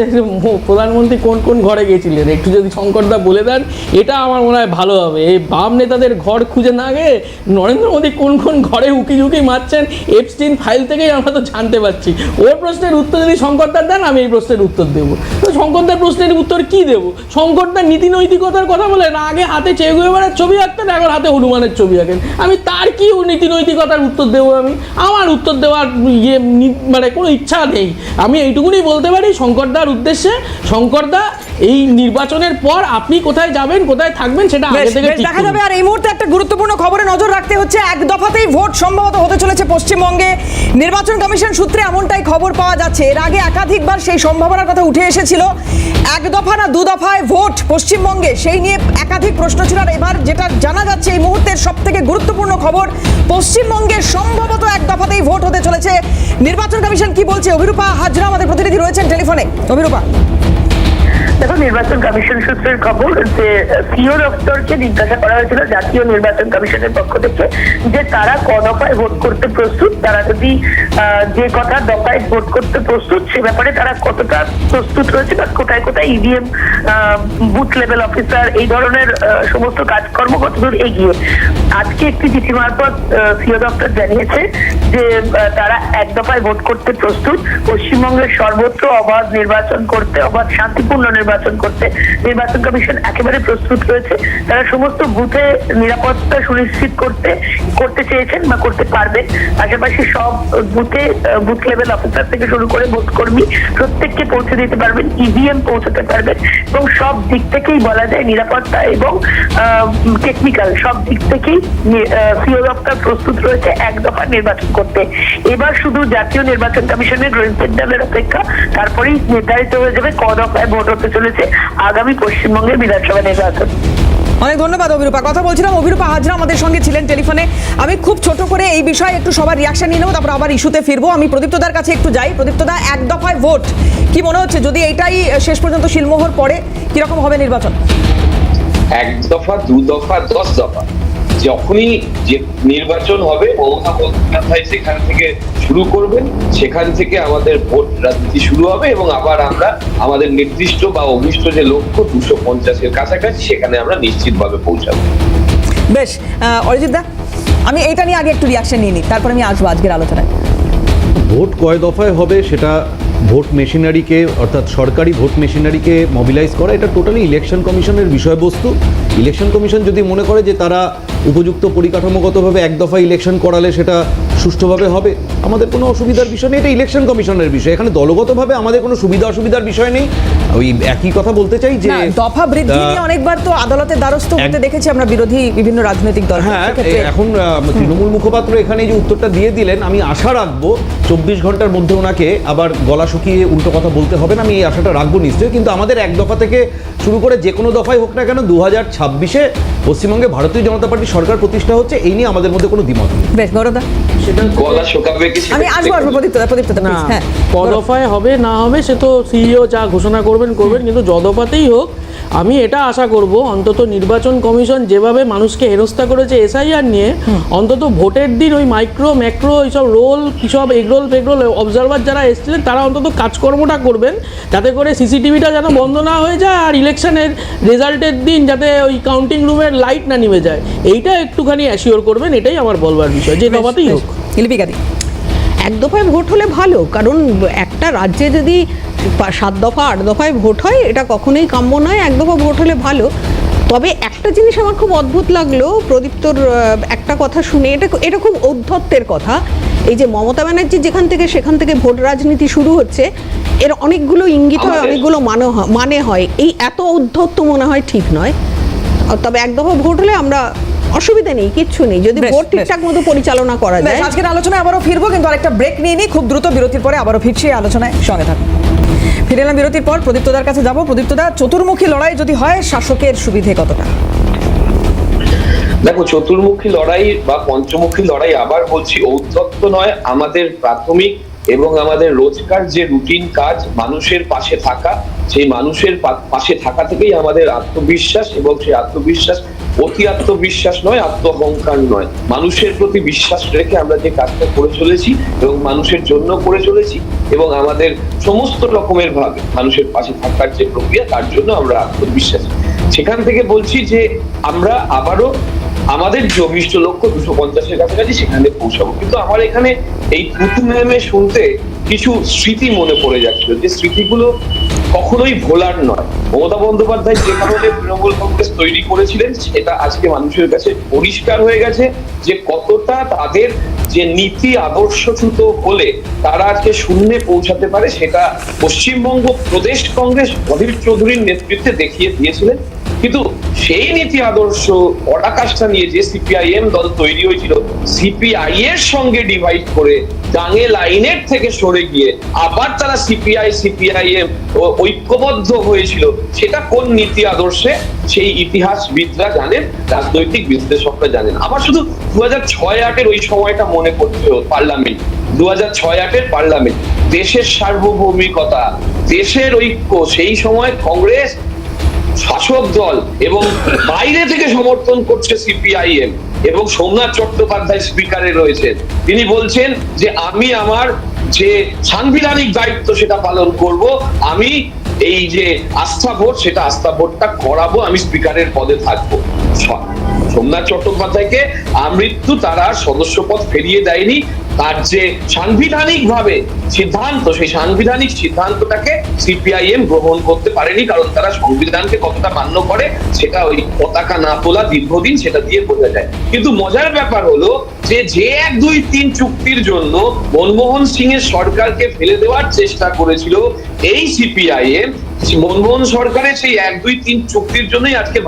প্রধানমন্ত্রী কোন কোন ঘরে গেছিলেন একটু যদি শঙ্করদা বলে দেন, এটা আমার মনে হয় ভালো হবে। এই বাম নেতাদের ঘর খুঁজে না গিয়ে নরেন্দ্র মোদী কোন কোন ঘরে উকি ঝুঁকি মারছেন এপস্টিন ফাইল থেকেই আমরা তো জানতে পারছি। ওর প্রশ্নের উত্তর যদি শঙ্করদার দেন, আমি এই প্রশ্নের উত্তর দেবো। তো শঙ্করদার প্রশ্নের উত্তর কি দেবো? শঙ্করদার নীতি নৈতিকতার কথা বলেন, আগে হাতে চে গুয়েভারার ছবি আঁকতেন, এখন হাতে হনুমানের ছবি আঁকেন। আমি তার কি নীতি নৈতিকতার উত্তর দেবো? আমার উত্তর দেওয়ার মানে কোনো ইচ্ছা নেই। আমি এইটুকুনি বলতে পারি শঙ্করদার উদ্দেশ্যে, শঙ্করদা এই নির্বাচনের পর আপনি কোথায় যাবেন, কোথায় থাকবেন সেটা আগে থেকে দেখা যাবে। আর এই মুহূর্তে একটা গুরুত্বপূর্ণ খবরে নজর রাখতে হচ্ছে। এক দফাতেই ভোট সম্ভবত হতে চলেছে পশ্চিমবঙ্গে। নির্বাচন কমিশন সূত্রে এমনটাই খবর পাওয়া যাচ্ছে। এর আগে একাধিকবার সেই সম্ভাবনার কথা উঠে এসেছিল। এক দফা না দু দফায় ভোট পশ্চিমবঙ্গে, সেই নিয়ে একাধিক প্রশ্ন ছিল। আর এবার যেটা জানা যাচ্ছে, এই মুহূর্তের সব থেকে গুরুত্বপূর্ণ খবর, পশ্চিমবঙ্গে সম্ভবত এক দফাতেই ভোট হতে চলেছে। নির্বাচন কমিশন কি বলছে, অভিরূপা হাজরা আমাদের প্রতিনিধি রয়েছেন টেলিফোনে। অভিরূপা। দেখো, নির্বাচন কমিশন সূত্রের খবর যে সিও দপ্তরকে জিজ্ঞাসা করা হয়েছিল জাতীয় নির্বাচন কমিশনের পক্ষ থেকে যে তারা ক দফায় ভোট করতে প্রস্তুত, তারা যদি যে কথা দফায় ভোট করতে প্রস্তুত সে ব্যাপারে তারা কতটা প্রস্তুত রয়েছে বা কোথায় কোথায় ইভিএম বুথ লেভেল অফিসার এই ধরনের সমস্ত কাজকর্ম কতদূর এগিয়ে। আজকে একটি চিঠি মারফত সিও দপ্তর জানিয়েছে যে তারা এক দফায় ভোট করতে প্রস্তুত। পশ্চিমবঙ্গের সর্বত্র অবাধ নির্বাচন করতে, অবাধ শান্তিপূর্ণ নির্বাচন করতে নির্বাচন কমিশন একেবারে প্রস্তুত রয়েছে। তারা সমস্ত বুথে নিরাপত্তা সুনিশ্চিত করতে চেয়েছেন বা করতে পারবেন। পাশাপাশি সব বুথে বুথ লেভেল অফিসার থেকে শুরু করে ভোট কর্মী প্রত্যেককে পৌঁছে দিতে পারবেন, ইভিএম পৌঁছাতে পারবেন এবং সব দিক থেকেই বলা যায় নিরাপত্তা এবং টেকনিক্যাল সব দিক থেকেই সিও দপ্তর প্রস্তুত রয়েছে এক দফা নির্বাচন করতে। এবার শুধু জাতীয় নির্বাচন কমিশনের গ্রিন সিগন্যালের অপেক্ষা, তারপরেই নির্ধারিত হয়ে যাবে ক দফায় ভোট হতে চলেছে আগামী পশ্চিমবঙ্গের বিধানসভা নির্বাচন। অনেক ধন্যবাদ অভিরূপা। কথা বলছিলাম, অভিরূপা হাজরা আমাদের সঙ্গে ছিলেন টেলিফোনে। আমি খুব ছোট করে এই বিষয়ে একটু সবার রিয়াকশন নিয়ে নেবো, তারপর আবার ইস্যুতে ফিরবো। আমি প্রদীপ্তদার কাছে একটু যাই। প্রদীপ্তদা, এক দফায় ভোট কি মনে হচ্ছে, যদি এটাই শেষ পর্যন্ত শিলমোহর পড়ে কিরকম হবে নির্বাচন? এক দফা, দু দফা, 10 দফা, যখনই যে নির্বাচন হবে মমতা বন্দ্যোপাধ্যায় সেখান থেকে শুরু করবেন, সেখান থেকে আমাদের ভোট রাজনীতি শুরু হবে এবং আবার আমরা আমাদের নির্দিষ্ট বা অভিষ্ট যে লক্ষ্য 250-এর কাছাকাছি সেখানে আমরা নিশ্চিতভাবে পৌঁছাবো। বেশ, অরিজিৎ দা, আমি এটা নিয়ে আগে একটু রিয়াকশন নিয়ে নিই, তারপর আমি আসবো আজকের আলোচনায়। ভোট কয় দফায় হবে সেটা ভোট মেশিনারিকে, অর্থাৎ সরকারি ভোট মেশিনারিকে মোবিলাইজ করা, এটা টোটালি ইলেকশন কমিশনের বিষয়বস্তু। ইলেকশন কমিশন যদি মনে করে যে তারা উপযুক্ত পরিকাঠামোগতভাবে এক দফা ইলেকশন করালে সেটা সুষ্ঠুভাবে হবে, আমাদের কোনো অসুবিধার বিষয় নেই। এটা ইলেকশন কমিশনের বিষয়, এখানে দলগতভাবে আমাদের কোনো সুবিধা অসুবিধার বিষয় নেই। ওই একই কথা বলতে চাই যে দফা বৃদ্ধি নিয়ে অনেকবার তো আদালতের দ্বারস্থ হতে দেখেছি আমরা বিরোধী বিভিন্ন রাজনৈতিক দল। হ্যাঁ, এখন তৃণমূল মুখপাত্র এখানে যে উত্তরটা দিয়ে দিলেন, আমি আশা রাখবো 24 ঘন্টার মধ্যে ওনাকে আবার গলা শুকিয়ে উল্টো কথা বলতে হবে না, আমি এই আশাটা রাখবো নিশ্চয়ই। কিন্তু আমাদের এক দফা থেকে শুরু করে যে কোনো দফায় হোক না কেন 2026-এ পশ্চিমবঙ্গে ভারতীয় জনতা পার্টি সরকার প্রতিষ্ঠা হচ্ছে, এই নিয়ে আমাদের মধ্যে কোনো দ্বিমত নেই। বেশ, গৌরবদা, গলা শুকাবে কি আমি আসবো প্রদীপ্তদা, না, হ্যাঁ, ক দফায় হবে না হবে সে তো সিইও যা ঘোষণা করবেন, কিন্তু যদফাতেই হোক আমি এটা আশা করব অন্তত নির্বাচন কমিশন যেভাবে মানুষকে হেনস্থা করেছে এসআইআর নিয়ে, অন্তত ভোটের দিন ওই মাইক্রো ম্যাক্রো এইসব রোল কিসব এগরোল ফেগরোল অবজারভার যারা এসেছিলেন তারা অন্তত কাজকর্মটা করবেন, যাতে করে সিসিটিভিটা যেন বন্ধ না হয়ে যায় আর ইলেকশনের রেজাল্টের দিন যাতে ওই কাউন্টিং রুমের লাইট না নিভে যায়, এইটা একটুখানি অ্যাসিওর করবেন, এটাই আমার বলবার বিষয়, যে দফাতেই হোক। লিপিকাদি, এক দফায় ভোট হলে ভালো, কারণ একটা রাজ্যে যদি 7 দফা 8 দফায় ভোট হয় এটা কখনোই কাম্য নয়। এক দফা ভোট হলে ভালো। তবে একটা জিনিস আমার খুব অদ্ভুত লাগলো প্রদীপ্তর একটা কথা শুনে, এটা খুব ঔদ্ধত্যের কথা। এই যে মমতা ব্যানার্জি যেখান থেকে সেখান থেকে ভোট রাজনীতি শুরু হচ্ছে, এর অনেকগুলো ইঙ্গিত হয়, অনেকগুলো মানে হয়। এই এত ঔদ্ধত্য মনে হয় ঠিক নয়। তবে এক দফা ভোট হলে আমরা অসুবিধা নেই, কিচ্ছু নেই, যদি ভোট ঠিকঠাক মতো পরিচালনা করা যায়। আজকের আলোচনায় আবারও ফিরবো, কিন্তু আরেকটা ব্রেক নিয়ে নিই, খুব দ্রুত বিরতির পরে আবারও ফিরছি আলোচনায়, সঙ্গে থাকুন। ফিরে এলাম বিরতির পর। প্রদীপ্তদার কাছে যাবো। প্রদীপ্তদা, চতুর্মুখী লড়াই যদি হয় শাসকের সুবিধে কতটা? দেখো, চতুর্মুখী লড়াই বা পঞ্চমুখী লড়াই, আবার বলছি, ঔদ্ধত্য নয়, আমাদের প্রাথমিক এবং আমাদের রোজকার যে রুটিন কাজ, মানুষের পাশে থাকা, সেই মানুষের পাশে থাকা থেকেই আমাদের আত্মবিশ্বাস, এবং সেই আত্মবিশ্বাস অতি আত্মবিশ্বাস নয়, আত্ম অহংকার নয়, মানুষের প্রতি বিশ্বাস রেখে আমরা যে কাজটা করে চলেছি এবং মানুষের জন্য করে চলেছি এবং আমাদের সমস্ত রকমের ভাবে মানুষের পাশে থাকার যে প্রক্রিয়া, তার জন্য আমরা আত্মবিশ্বাসী। সেখান থেকে বলছি যে আমরা আবারও আমাদের যে অভিষ্ট লক্ষ্য 250-এর কাছাকাছি সেখানে পৌঁছাবো। কিন্তু আমার এখানে এই পুতুল নেমে শুনতে কিছু স্মৃতি মনে পড়ে যাচ্ছিল, যে স্মৃতিগুলো কখনোই ভোলার নয়। মমতা বন্দ্যোপাধ্যায় যে কারণে তৃণমূল কংগ্রেস তৈরি করেছিলেন সেটা আজকে মানুষের কাছে পরিষ্কার হয়ে গেছে, যে কতটা তাদের যে নীতি আদর্শচ্যুত হলে তারা আজকে শূন্যে পৌঁছাতে পারে, সেটা পশ্চিমবঙ্গ প্রদেশ কংগ্রেস অধীর চৌধুরীর নেতৃত্বে দেখিয়ে দিয়েছিলেন। কিন্তু সেই নীতি আদর্শ পরাকাষ্ঠা নিয়ে যে সিপিআইএম দল তৈরি হয়েছিল, সিপিআই এর সঙ্গে ডিভাইড করে ডাঙে লাইনের থেকে সরে গিয়ে আবার তারা সিপিআইএম ঐক্যবদ্ধ হয়েছিল, সেটা কোন নীতি আদর্শে সেই ইতিহাসবিদরা জানেন, রাজনৈতিক বিশ্লেষকরা জানেন। আমার শুধু 2006-08 ওই সময়টা মনে পড়ছে, পার্লামেন্ট 2006-08 পার্লামেন্ট, দেশের সার্বভৌমিকতা, দেশের ঐক্য, সেই সময় কংগ্রেস শাসক দল এবং বাইরে থেকে সমর্থন করছে সিপিআইএম, এবং সোমনাথ চট্টোপাধ্যায় স্পিকারে রয়েছেন, তিনি বলছেন যে আমি আমার যে সাংবিধানিক দায়িত্ব সেটা পালন করব, আমি এই যে আস্থা ভোট, সেটা আস্থা ভোটটা করাবো, আমি স্পিকারের পদে থাকবো। সোমনাথ চট্টোপাধ্যায়কে আমৃত্যু তারা সদস্যপদ ফিরিয়ে দেয়নি। তার যে সাংবিধানিক ভাবে সিদ্ধান্ত, সেই সাংবিধানিক সিদ্ধান্তটাকে সিপিআইএম গ্রহণ করতে পারেনি, কারণ তারা সংবিধানকে কতটা মান্য করে সেটা ওই পতাকা না তোলা দীর্ঘদিন সেটা দিয়ে বোঝা যায়। কিন্তু মজার ব্যাপার হলো যে 1, 2, 3 চুক্তির জন্য মনমোহন সিং এর সরকারকে ফেলে দেওয়ার চেষ্টা করেছিল এই সিপিআইএম, মনমোহন সরকারের সেই 1, 2, 3 চুক্তির জন্যই আজকে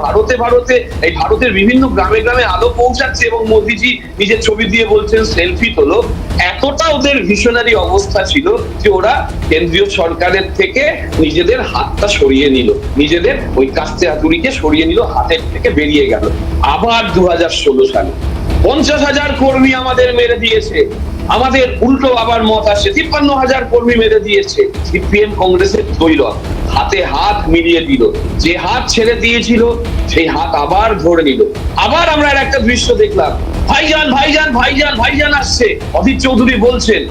এই ভারতের বিভিন্ন গ্রামে গ্রামে আলো পৌঁছাচ্ছে, এবং মোদিজি নিজের ছবি দিয়ে বলছেন সেলফি তোলো। এতটা ওদের ভিশনারি অবস্থা ছিল যে ওরা কেন্দ্রীয় সরকারের থেকে নিজেদের হাতটা সরিয়ে নিল, নিজেদের ওই কাস্তে হাতুড়িকে সরিয়ে নিল, হাতের থেকে বেরিয়ে গেল। আবার 2016 সালে 50,000 কর্মী আমাদের মেরে দিয়েছে, আমাদের উল্টো আবার মত আসছে 53,000 কর্মী মেরে দিয়েছে। সিপিএম কংগ্রেসের দৈরত, হাতে হাত মিলিয়ে দিল, যে হাত ছেড়ে দিয়েছিল সেই হাত আবার ধরে নিল। আবার আমরা একটা দৃশ্য দেখলাম, ভাইজান ভাইজান ভাইজান ভাইজান আসছে, অধীর চৌধুরী বলছেন।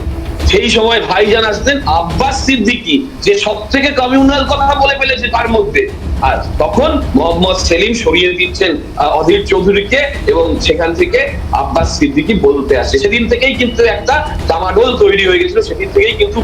সেই সময় ভাইজান আসতেন আব্বাস সিদ্দিকী, যে সব থেকে কমিউনাল কথা বলে ফেলেছে তার মধ্যে, আর তখন মোহাম্মদ সেলিম সরিয়ে দিচ্ছেন অধীর চৌধুরীকে, এবং সেখান থেকে আব্বাস সিদ্দিকী বলতে আসে। সেদিন থেকেই কিন্তু একটা ডামাডোল তৈরি হয়ে গেছিল, সেদিন থেকেই কিন্তু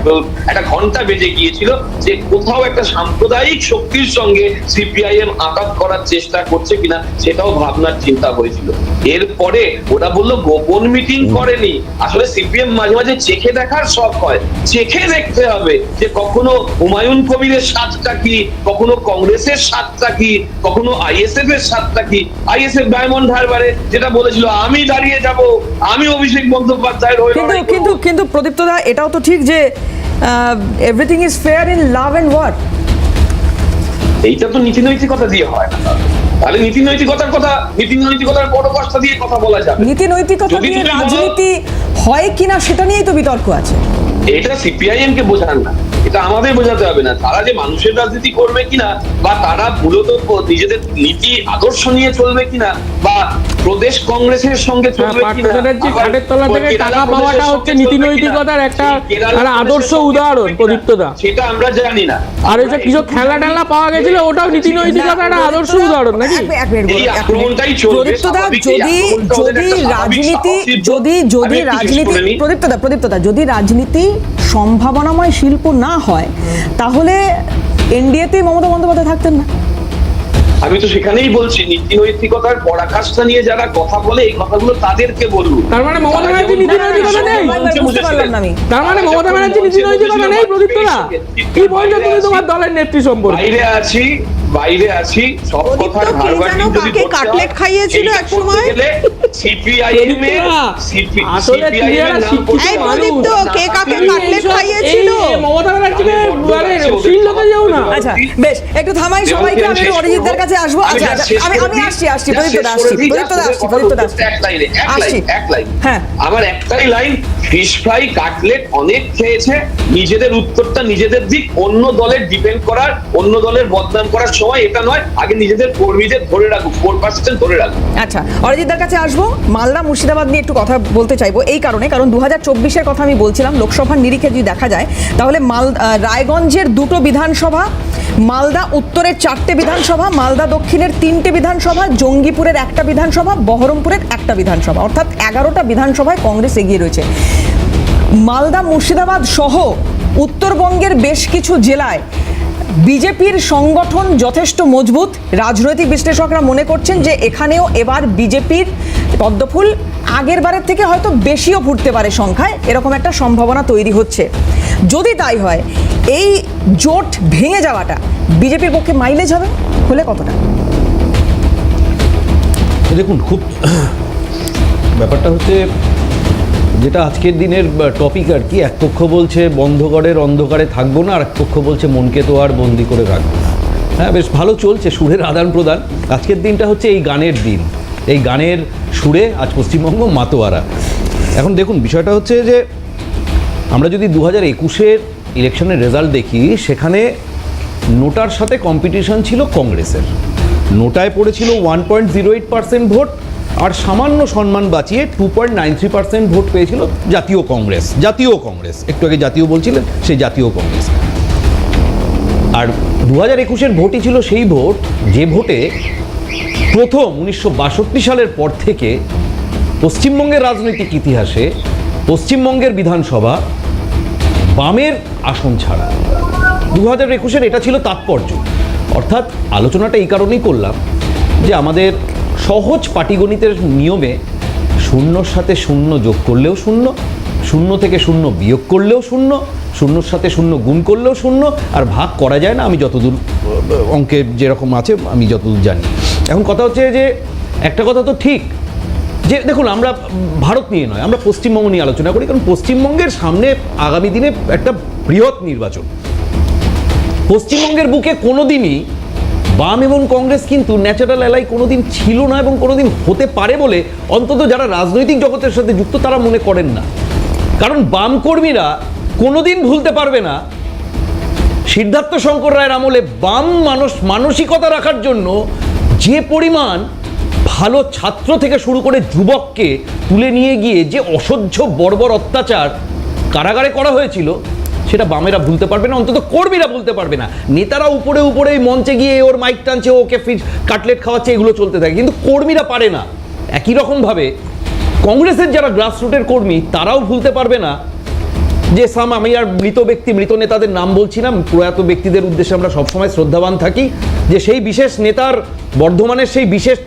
একটা ঘন্টা বেজে গিয়েছিল যে কোথাও একটা সাম্প্রদায়িক শক্তির সঙ্গে সিপিআইএম আঘাত করার চেষ্টা করছে কিনা, সেটাও ভাবনার চিন্তা হয়েছিল। এরপরে ওরা বললো গোপন মিটিং করেনি, আসলে সিপিএম মাঝে মাঝে চেখে দেখার শখ হয়, চেখে দেখতে হবে যে কখনো হুমায়ুন কবিরের স্বাদটা কি, কখনো কংগ্রেসের স্বাদটা কি, কখনো আইএসএফ এর স্বাদটা কি। আইএসএফ ডায়মন্ড হারবারে যেটা বলেছিল আমি দাঁড়িয়ে যাব, আমি অভিষেক বন্দ্যোপাধ্যায়ের হয়ে লড়াই করব। কিন্তু প্রদীপ্ত দা, এটাও তো ঠিক যে everything is fair in love and war. এইটা তো নীতিনৈতিকতা দিয়ে হয় না, তাহলে নীতিনৈতিকতার বড় কষ্ট দিয়ে কথা বলা যাবে। নীতিনৈতিকতা দিয়ে রাজনীতি হয় কিনা সেটা নিয়েই তো বিতর্ক আছে। এটা সিপিআইএম কে বোঝান না, এটা আমাদের বোঝাতে হবে না। তারা যে মানুষের রাজনীতি করবে কিনা, বা তারা মূলত নিজেদের নীতি আদর্শ নিয়ে চলবে কিনা, বা প্রদেশ কংগ্রেসের সঙ্গে চলবে কিনা, ঘাটের তলা থেকে টাকা পাওয়াটা হচ্ছে নীতিনৈতিকতার একটা আদর্শ উদাহরণ প্রদীপ্তদা, সেটা আমরা জানি না। আর এই যে কিছু খেলা টেলা পাওয়া গেছিল ওটাও নীতিনৈতিকতার একটা আদর্শ উদাহরণ নাকি? এই আক্রমণটাই চলবে। প্রদীপ্তদা, যদি রাজনীতি সম্ভাবনাময় শিল্প না হয় তাহলে এনডিএতে মমতা বন্দ্যোপাধ্যায় থাকতেন না। আমি তো সেখানেই বলছি, নীতিনৈতিকতার পরাকাষ্ঠা নিয়ে যারা কথা বলে এই কথাগুলো তাদেরকে বলুন। তার মানে মমতা ব্যানার্জি নীতিনৈতিকতা নেই? তার মানে মমতা ব্যানার্জি নীতিনৈতিকতা নেই প্রদীপ্তদা? কি বলছো তুমি তোমার দলের নেত্রী সম্পর্কে? বাইরে আছি সব কথা কাটলেট খাইয়েছিল এক সময় সিপিআইএম এর আসলে কে কাকে কাটলেট খাইয়েছিল? মমতা ব্যানার্জিকে মানে শিলতে যাও না। আচ্ছা বেশ, একটু থামাই সবাইকে, আমি অরিজিৎদার কাছে আসবো। আচ্ছা আমি আসছি প্রদীপ্তদা, হ্যাঁ, আমার একটাই লাইন, ফিশ ফ্রাই কাটলেট অনেক খেয়েছে, নিজেদের উত্তরটা নিজেদের দিক, অন্য দলের ডিপেন্ড করার, অন্য দলের বদনাম করার সময় এটা নয়, আগে নিজেদের কর্মীদের ধরে রাখুক, 4% ধরে রাখুক। আচ্ছা, অরিজিৎদার কাছে আসবো। মালদা মুর্শিদাবাদ নিয়ে একটু কথা বলতে চাইবো এই কারণ 2024-এর কথা আমি বলছিলাম। লোকসভার নিরিখে যদি দেখা যায় তাহলে রায়গঞ্জের 2টো বিধানসভা, মালদা উত্তরের 4টে বিধানসভা, মালদা দক্ষিণের 3টে বিধানসভা, জঙ্গিপুরের 1টা বিধানসভা, বহরমপুরের 1টা বিধানসভা, অর্থাৎ 11টা বিধানসভায় কংগ্রেস এগিয়ে রয়েছে। মালদা মুর্শিদাবাদ সহ উত্তরবঙ্গের বেশ কিছু জেলায় বিজেপির সংগঠন যথেষ্ট মজবুত। রাজনৈতিক বিশ্লেষকরা মনে করছেন যে এখানেও এবার বিজেপির পদ্মফুল আগের বারের থেকে হয়তো বেশিও ফুটতে পারে সংখ্যায়, এরকম একটা সম্ভাবনা তৈরি হচ্ছে। যদি তাই হয়, এই জোট ভেঙে যাওয়াটা বিজেপির পক্ষে মাইলেজ হলে কতটা? দেখুন, খুব ব্যাপারটা হচ্ছে যেটা আজকের দিনের টপিক আর কি, এক পক্ষ বলছে বন্ধঘরের অন্ধকারে থাকবো না, আর এক পক্ষ বলছে মনকে তো আর বন্দি করে রাখবো না। হ্যাঁ, বেশ ভালো চলছে সুরের আদান প্রদান। আজকের দিনটা হচ্ছে এই গানের দিন, এই গানের সুরে আজ পশ্চিমবঙ্গ মাতোয়ারা। এখন দেখুন, বিষয়টা হচ্ছে যে আমরা যদি 2021-এর ইলেকশনের রেজাল্ট দেখি, সেখানে নোটার সাথে কম্পিটিশন ছিল কংগ্রেসের। নোটায় পড়েছিল 1.08% ভোট, আর সামান্য সম্মান বাঁচিয়ে 2.93% ভোট পেয়েছিল জাতীয় কংগ্রেস। একটু আগে জাতীয় বলছিলেন, সেই জাতীয় কংগ্রেস। আর 2021-এর ভোটই ছিল সেই ভোট যে ভোটে প্রথম 1962 সালের পর থেকে পশ্চিমবঙ্গের রাজনৈতিক ইতিহাসে পশ্চিমবঙ্গের বিধানসভা বামের আসন ছাড়া। 2021-এর এটা ছিল তাৎপর্য। অর্থাৎ আলোচনাটা এই কারণেই করলাম যে আমাদের সহজ পাটিগণিতের নিয়মে শূন্যর সাথে শূন্য যোগ করলেও শূন্য, শূন্য থেকে শূন্য বিয়োগ করলেও শূন্য, শূন্যর সাথে শূন্য গুণ করলেও শূন্য, আর ভাগ করা যায় না, আমি যতদূর অঙ্কে যেরকম আছে আমি যতদূর জানি। এখন কথা হচ্ছে যে একটা কথা তো ঠিক যে দেখুন, আমরা ভারত নিয়ে নয়, আমরা পশ্চিমবঙ্গ নিয়ে আলোচনা করি, কারণ পশ্চিমবঙ্গের সামনে আগামী দিনে একটা বৃহৎ নির্বাচন। পশ্চিমবঙ্গের বুকে কোনোদিনই বাম এবং কংগ্রেস কিন্তু ন্যাচারাল অ্যালাই কোনোদিন ছিল না এবং কোনোদিন হতে পারে বলে অন্তত যারা রাজনৈতিক জগতের সাথে যুক্ত তারা মনে করেন না। কারণ বাম কর্মীরা কোনোদিন ভুলতে পারবে না সিদ্ধার্থ শঙ্কর রায়ের আমলে বাম মানসিকতা রাখার জন্য যে পরিমাণ ভালো ছাত্র থেকে শুরু করে যুবককে তুলে নিয়ে গিয়ে যে অসহ্য বর্বর অত্যাচার কারাগারে করা হয়েছিল, সেটা বামেরা ভুলতে পারবে না, অন্তত কর্মীরা ভুলতে পারবে না। নেতারা উপরে উপরে মঞ্চে গিয়ে ওর মাইক টানছে, ওকে ফিশ কাটলেট খাওয়াচ্ছে, এগুলো চলতে থাকে, কিন্তু কর্মীরা পারে না। একই রকমভাবে কংগ্রেসের যারা গ্রাসরুটের কর্মী তারাও ভুলতে পারবে না যে আমি আর মৃত নেতাদের নাম বলছি না, প্রয়াত ব্যক্তিদের উদ্দেশ্যে আমরা সবসময় শ্রদ্ধাবান থাকি, যে সেই বিশেষ নেতার বর্ধমানের সেই বিশেষ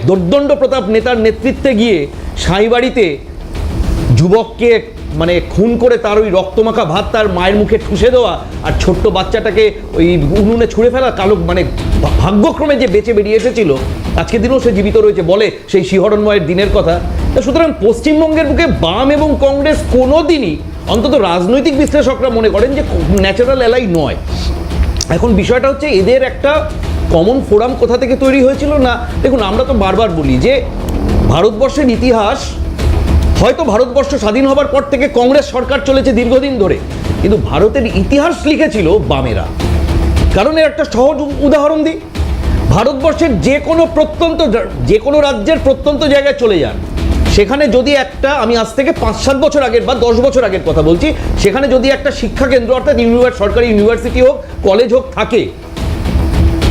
দোর্দণ্ড প্রতাপ নেতার নেতৃত্বে গিয়ে সাঁইবাড়িতে যুবককে খুন করে তার ওই রক্তমাখা ভাত তার মায়ের মুখে ঠুসে দেওয়া আর ছোট্ট বাচ্চাটাকে ওই উনুনে ছুঁড়ে ফেলা, কালো ভাগ্যক্রমে যে বেঁচে বেরিয়ে এসেছিল, আজকের দিনেও সে জীবিত রয়েছে, বলে সেই শিহরণময়ের দিনের কথা। সুতরাং পশ্চিমবঙ্গের বুকে বাম এবং কংগ্রেস কোনোদিনই, অন্তত রাজনৈতিক বিশ্লেষকরা মনে করেন যে ন্যাচারাল অ্যালাই নয়। এখন বিষয়টা হচ্ছে এদের একটা কমন ফোরাম কোথা থেকে তৈরি হয়েছিল না। দেখুন, আমরা তো বারবার বলি যে ভারতবর্ষের ইতিহাস, হয়তো ভারতবর্ষ স্বাধীন হবার পর থেকে কংগ্রেস সরকার চলেছে দীর্ঘদিন ধরে, কিন্তু ভারতের ইতিহাস লিখেছিল বামেরা। কারণ এর একটা সহজ উদাহরণ দিই, ভারতবর্ষের যে কোনো রাজ্যের প্রত্যন্ত জায়গায় চলে যান, সেখানে যদি একটা, আমি আজ থেকে 5-7 বছর আগের বা 10 বছর আগের কথা বলছি, সেখানে যদি একটা শিক্ষা কেন্দ্র অর্থাৎ সরকারি ইউনিভার্সিটি হোক, কলেজ হোক থাকে,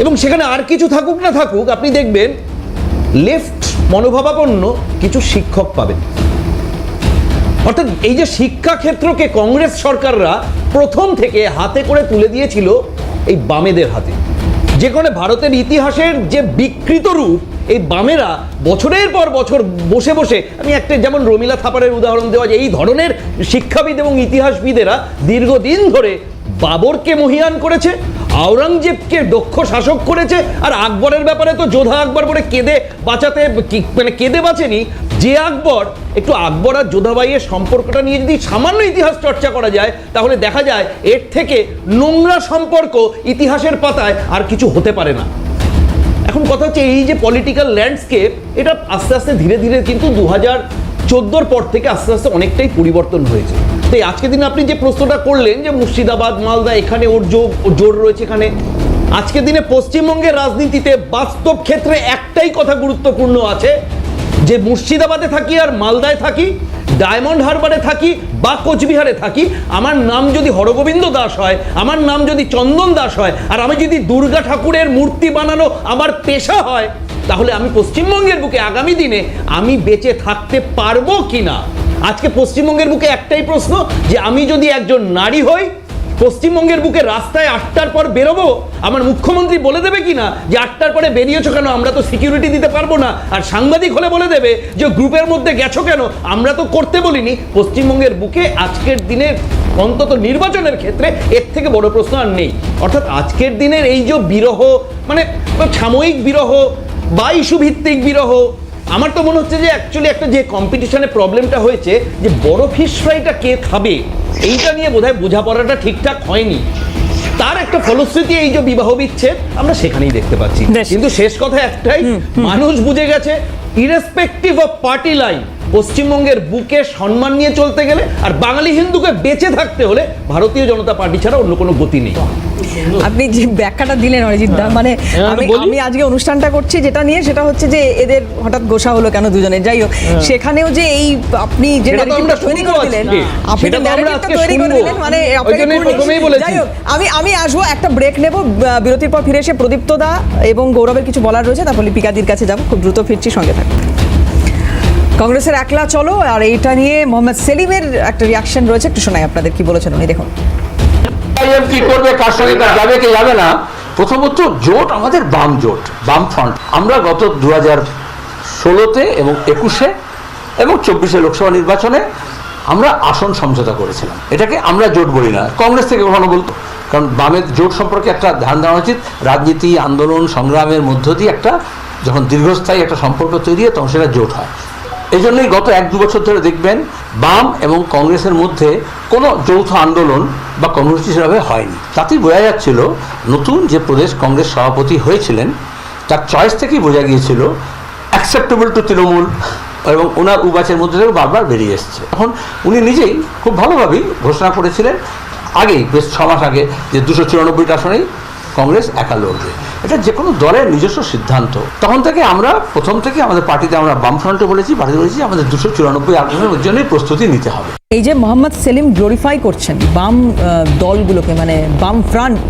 এবং সেখানে আর কিছু থাকুক না থাকুক, আপনি দেখবেন লেফট মনোভাবাপন্ন কিছু শিক্ষক পাবেন। অর্থাৎ এই যে শিক্ষা ক্ষেত্রকে কংগ্রেস সরকাররা প্রথম থেকে হাতে করে তুলে দিয়েছিল এই বামেদের হাতে, যে কারণে ভারতের ইতিহাসের যে বিকৃত রূপ এই বামেরা বছরের পর বছর বসে বসে, আমি একটা যেমন রমিলা থাপারের উদাহরণ দেওয়া যায়, এই ধরনের শিক্ষাবিদ এবং ইতিহাসবিদেরা দীর্ঘদিন ধরে বাবরকে মহিয়ান করেছে, আওরঙ্গজেবকে দক্ষ শাসক করেছে, আর আকবরের ব্যাপারে তো যোধা আকবর বলে কেঁদে বাঁচেনি যে আকবর। একটু আকবর আর যোধাবাইয়ের সম্পর্কটা নিয়ে যদি সামান্য ইতিহাস চর্চা করা যায়, তাহলে দেখা যায় এর থেকে নোংরা সম্পর্ক ইতিহাসের পাতায় আর কিছু হতে পারে না। এখন কথা হচ্ছে এই যে পলিটিক্যাল ল্যান্ডস্কেপ, এটা আস্তে আস্তে ধীরে ধীরে কিন্তু 2014 পর থেকে আস্তে আস্তে অনেকটাই পরিবর্তন হয়েছে। তাই আজকের দিনে আপনি যে প্রশ্নটা করলেন যে মুর্শিদাবাদ, মালদা, এখানে ওর জোর রয়েছে, এখানে আজকের দিনে পশ্চিমবঙ্গের রাজনীতিতে বাস্তব ক্ষেত্রে একটাই কথা গুরুত্বপূর্ণ আছে, যে মুর্শিদাবাদে থাকি আর মালদায় থাকি, ডায়মন্ড হারবারে থাকি বা কোচবিহারে থাকি, আমার নাম যদি হরগোবিন্দ দাস হয়, আমার নাম যদি চন্দন দাস হয়, আর আমি যদি দুর্গা ঠাকুরের মূর্তি বানানো আমার পেশা হয়, তাহলে আমি পশ্চিমবঙ্গের বুকে আগামী দিনে আমি বেঁচে থাকতে পারবো কিনা। আজকে পশ্চিমবঙ্গের বুকে একটাই প্রশ্ন, যে আমি যদি একজন নারী হই, পশ্চিমবঙ্গের বুকে রাস্তায় 8টার পর বেরোবো, আমার মুখ্যমন্ত্রী বলে দেবে কিনা যে 8টার পরে বেরিয়েছো কেন, আমরা তো সিকিউরিটি দিতে পারবো না, আর সাংবাদিক হলে বলে দেবে যে গ্রুপের মধ্যে গেছো কেন, আমরা তো করতে বলিনি। পশ্চিমবঙ্গের বুকে আজকের দিনে অন্তত নির্বাচনের ক্ষেত্রে এর থেকে বড় প্রশ্ন আর নেই। অর্থাৎ আজকের দিনের এই যে বিরহ, সাময়িক বিরহ বা ইস্যু ভিত্তিক বিরহ, আমার তো মনে হচ্ছে যে অ্যাকচুয়ালি একটা যে কম্পিটিশনের প্রবলেমটা হয়েছে, যে বড় ফিশ ফ্রাইটা কে খাবে, এইটা নিয়ে বোধহয় বোঝাপড়াটা ঠিকঠাক হয়নি, তার একটা ফলশ্রুতি এই যে বিবাহ বিচ্ছেদ আমরা সেখানেই দেখতে পাচ্ছি। কিন্তু শেষ কথা একটাই, মানুষ বুঝে গেছে ইরেসপেক্টিভ অফ পার্টি লাইন পশ্চিমবঙ্গের বুকে সম্মান নিয়ে চলতে গেলে আর বাঙালি হিন্দুকে বেঁচে থাকতে হলে ভারতীয় জনতা পার্টি ছাড়া অন্য কোনো গতি নেই। আপনি যে ব্যাখ্যাটা দিলেন অরিজিৎ দা, মানে আমি আজকে অনুষ্ঠানটা করছি যেটা নিয়ে, সেটা হচ্ছে যে এদের হঠাৎ গোসা হলো কেন দুজনের, যাই হোক সেখানেও যে এই আপনি যে narrative-টা তৈরি করে দিলেন, আপনি যে narrative-টা তৈরি করে দিলেন, মানে যাই হোক আমি আসবো, একটা ব্রেক নেব, বিরতির পর ফিরে এসে প্রদীপ্ত দা এবং গৌরবের কিছু বলার রয়েছে, তারপর লিপিকাদির কাছে যাবো, খুব দ্রুত ফিরছি, সঙ্গে থাকবো। কংগ্রেসের একলা চলো, আর এইটা নিয়ে মোহাম্মদ সেলিমের একটা রিয়াকশন রয়েছে, একটু শোনাই আপনাদের কি বলেছেন উনি, দেখুন। কি করবে, কার সঙ্গে যাবে কি যাবে না, প্রথমত জোট আমাদের বাম জোট, বাম ফ্রন্ট। আমরা গত 2016-তে এবং 21-এ এবং 24-এ লোকসভা নির্বাচনে আমরা আসন সমঝোতা করেছিলাম। এটাকে আমরা জোট বলি না, কংগ্রেস থেকে কখনো বলতো, কারণ বামের জোট সম্পর্কে একটা ধ্যান দেওয়া উচিত। রাজনীতি, আন্দোলন, সংগ্রামের মধ্য দিয়ে একটা যখন দীর্ঘস্থায়ী একটা সম্পর্ক তৈরি হয় তখন সেটা জোট হয়। এই জন্যই গত 1-2 বছর ধরে দেখবেন বাম এবং কংগ্রেসের মধ্যে কোনো যৌথ আন্দোলন বা কর্মসূচি সেভাবে হয়নি। তাতেই বোঝা যাচ্ছিল নতুন যে প্রদেশ কংগ্রেস সভাপতি হয়েছিলেন তার চয়েস থেকেই বোঝা গিয়েছিল অ্যাকসেপ্টেবল টু তৃণমূল, এবং ওনার উবাচের মধ্যে থেকে বারবার বেরিয়ে এসছে। তখন উনি নিজেই খুব ভালোভাবেই ঘোষণা করেছিলেন আগেই, বেশ 6 মাস আগে, যে 294টা আসনেই কংগ্রেস একা লড়বে। এটা যে কোনো দলের নিজস্ব সিদ্ধান্ত। তখন থেকে আমরা প্রথম থেকে আমাদের পার্টিতে আমরা বামফ্রন্টে বলেছি, পার্টিতে বলেছি আমাদের 294 আসনের জন্যই প্রস্তুতি নিতে হবে। এই যে মোহাম্মদ সেলিম গ্লোরিফাই করছেন বাম দলগুলোকে, মানে বাম ফ্রন্ট,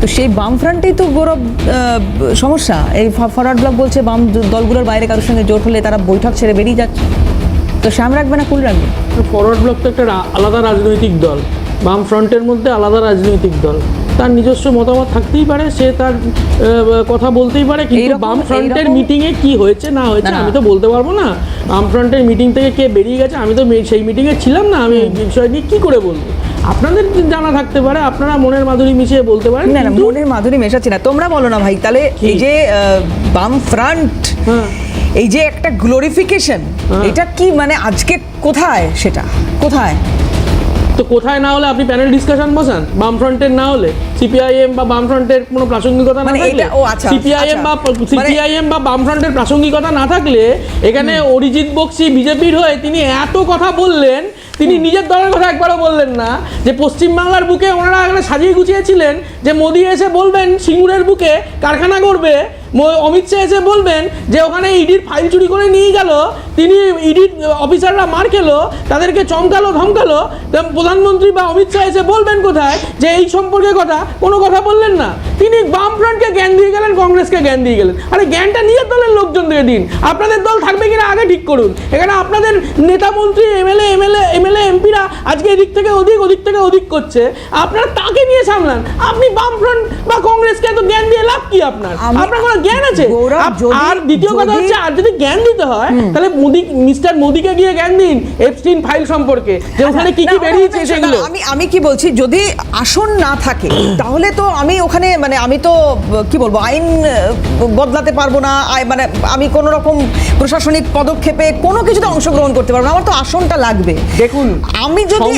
তো সেই বাম ফ্রন্টেই তো গৌরব সমস্যা। এই ফরওয়ার্ড ব্লক বলছে বাম দলগুলোর বাইরে কারোর সঙ্গে জোট হলে তারা বৈঠক ছেড়ে বেরিয়ে যাচ্ছে, তো শ্যাম রাখবে না কুল রাখবে? ফরওয়ার্ড ব্লক তো একটা আলাদা রাজনৈতিক দল, বাম ফ্রন্টের মধ্যে আলাদা রাজনৈতিক দল, তার নিজস্ব মতামত থাকতেই পারে, সে তার কথা বলতেই পারে, কিন্তু বাম ফ্রন্টের মিটিংয়ে কি হয়েছে না হয়েছে আমি তো বলতে পারবো না। বাম ফ্রন্টের মিটিং থেকে কে বেরিয়ে গেছে, আমি তো সেই মিটিংয়ে ছিলাম না, আমি বিষয় নিয়ে কী করে বলবো? আপনাদের জানা থাকতে পারে, আপনারা মনের মাধুরী মিশিয়ে বলতে পারেন। না, মনের মাধুরী মেশাচ্ছি না, তোমরা বলো না ভাই। তাহলে এই যে বাম ফ্রন্ট, এই যে একটা গ্লোরিফিকেশন, এটা কি মানে আজকে কোথায়, সেটা কোথায়? তো কোথায় না হলে আপনি প্যানেল ডিসকাশন বসান, বামফ্রন্টের না হলে সিপিআইএম বা বামফ্রন্টের কোনো প্রাসঙ্গিকতা না থাকলে, সিপিআইএম বা বামফ্রন্টের প্রাসঙ্গিকতা না থাকলে, এখানে অরিজিৎ বক্সি বিজেপির হয়ে তিনি এত কথা বললেন, তিনি নিজের দলের কথা একবারও বললেন না, যে পশ্চিমবাংলার বুকে ওনারা এখানে সাজিয়ে গুছিয়েছিলেন যে মোদি এসে বলবেন সিঙ্গুরের বুকে কারখানা করবে, অমিত শাহ এসে বলবেন যে ওখানে ইডির ফাইল চুরি করে নিয়ে গেল, তিনি ইডির অফিসাররা মার খেলো, তাদেরকে চমকালো ধমকালো, প্রধানমন্ত্রী বা অমিত শাহ এসে বলবেন কোথায় যে এই সম্পর্কে কথা, কোনো কথা বললেন না। তিনি বামফ্রন্টকে জ্ঞান দিয়ে গেলেন, কংগ্রেসকে জ্ঞান দিয়ে গেলেন। আরে জ্ঞানটা নিজের দলের লোকজন থেকে দিন, আপনাদের দল থাকবে কিনা আগে ঠিক করুন। এখানে আপনাদের নেতা মন্ত্রী এমএলএ এমপিরা আজকে এদিক থেকে ওদিক করছে, আপনারা তাকে নিয়ে সামলান। আপনি বামফ্রন্ট বা কংগ্রেসকে এত জ্ঞান দিয়ে লাভ কি? আপনার কোনো জ্ঞান আছে? আর দ্বিতীয় কথা হচ্ছে, আর যদি জ্ঞান দিতে হয় তাহলে মিস্টার মোদিকে গিয়ে জ্ঞান দিন এপস্টিন ফাইল সম্পর্কে, যে ওখানে কি কি বেরিয়েছে সেগুলো। আমি কি বলছি, যদি আসন না থাকে তাহলে তো আমি ওখানে, মানে আমি তো কি বলবো, আইন বদলাতে পারবো না, মানে আমি কোনো রকম প্রশাসনিক পদক্ষেপে কোনো কিছুতে অংশগ্রহণ করতে পারবো না, আমার তো আসনটা লাগবে। দেখুন, আমি যদি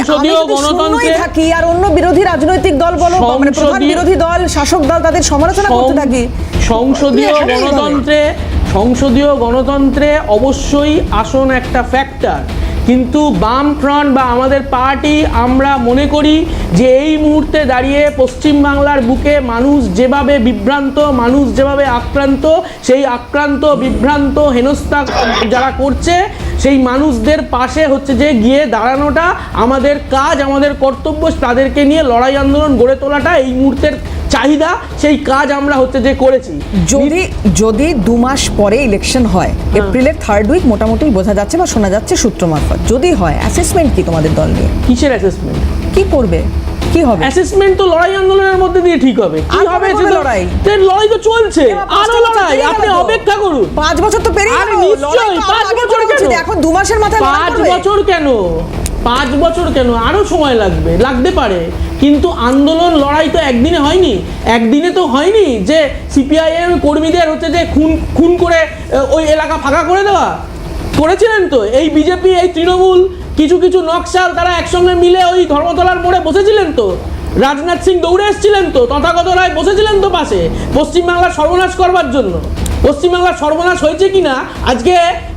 গণতন্ত্রে থাকি আর অন্য বিরোধী রাজনৈতিক দল বলো, মানে প্রধান বিরোধী দল, শাসক দল, তাদের সমালোচনা করতে থাকি, সংসদীয় গণতন্ত্রে অবশ্যই আসন একটা ফ্যাক্টর, কিন্তু বাম ফ্রন্ট বা আমাদের পার্টি আমরা মনে করি যে এই মুহূর্তে দাঁড়িয়ে পশ্চিমবাংলার বুকে মানুষ যেভাবে বিভ্রান্ত, মানুষ যেভাবে আক্রান্ত, সেই আক্রান্ত বিভ্রান্ত হেনস্থা যারা করছে সেই মানুষদের পাশে হচ্ছে যে গিয়ে দাঁড়ানোটা আমাদের কাজ, আমাদের কর্তব্য, তাদেরকে নিয়ে লড়াই আন্দোলন গড়ে তোলাটা এই মুহূর্তের চাহিদা, সেই কাজ আমরা হচ্ছে যে করেছি। যদি 2 মাস পরে ইলেকশন হয়, এপ্রিলের 3rd উইক মোটামুটি বোঝা যাচ্ছে বা শোনা যাচ্ছে সূত্র মারফত, যদি হয়, অ্যাসেসমেন্ট কি তোমাদের দল নিয়ে? কিসের অ্যাসেসমেন্ট? কি করবে, কি হবে? অ্যাসেসমেন্ট তো লড়াই আন্দোলনের মধ্যে দিয়ে ঠিক হবে। কি হবে সে লড়াই? লড়াই তো চলছে, আরো লড়াই, আপনি অপেক্ষা করুন। 5 বছর তো পেরিয়ে গেল, নিশ্চয়ই 5 বছর কেন? এখন 2 মাসের মাথায় 5 বছর কেন? 5 বছর কেন? আরো সময় লাগতে পারে, কিন্তু আন্দোলন লড়াই তো একদিনে হয়নি। একদিনে তো হয়নি যে সিপিআইএম কর্মীদের হচ্ছে যে খুন করে ওই এলাকা ফাঁকা করে দেওয়া। করেছিলেন তো এই বিজেপি, এই তৃণমূল, কিছু নকশাল, তারা একসঙ্গে মিলে ওই ধর্মতলার মোড়ে বসেছিলেন তো, রাজনাথ সিং দৌড়ে এসেছিলেন তো, তথাগত রায় বসেছিলেন তো পাশে, পশ্চিমবাংলার সর্বনাশ করবার জন্য। পশ্চিমবাংলার সর্বনাশ হয়েছে কিনা আজকে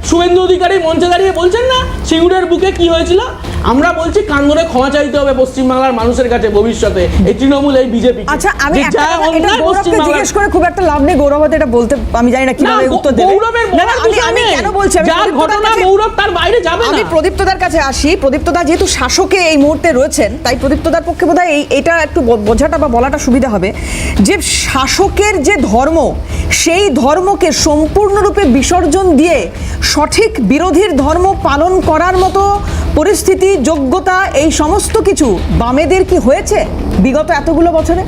শুভেন্দু অধিকারী মঞ্চে দাঁড়িয়ে বলছেন না সিঙ্গুরের বুকে কি হয়েছিল, আমরা বলছি কান ধরে ক্ষমা চাইতে হবে পশ্চিমবাংলার মানুষের কাছে ভবিষ্যতে এই তৃণমূল এই বিজেপি। আচ্ছা আমি একটা কথা, এটা গৌরবকে জিজ্ঞেস করে খুব একটা লাভ নেই, গৌরব হয়তো এটা বলতে আমি জানি না কিভাবে উত্তর দেবে। আমি কেন বলছি, যার ঘটনা গৌরব তার বাইরে যাবে না। আমি প্রদীপ্তদার কাছে আসি। প্রদীপ্তদা যেহেতু শাসকে এই মুহূর্তে রয়েছেন, তাই প্রদীপ্তদার পক্ষে বোধহয় এটা একটু বোঝাটা বা বলাটা সুবিধা হবে যে শাসকের যে ধর্ম, সেই ধর্মকে সম্পূর্ণরূপে বিসর্জন দিয়ে সঠিক বিরোধীর ধর্ম পালন করার মতো পরিস্থিতি, যোগ্যতা, এই সমস্ত কিছু বামেদের কি হয়েছে বিগত এতগুলো বছরে?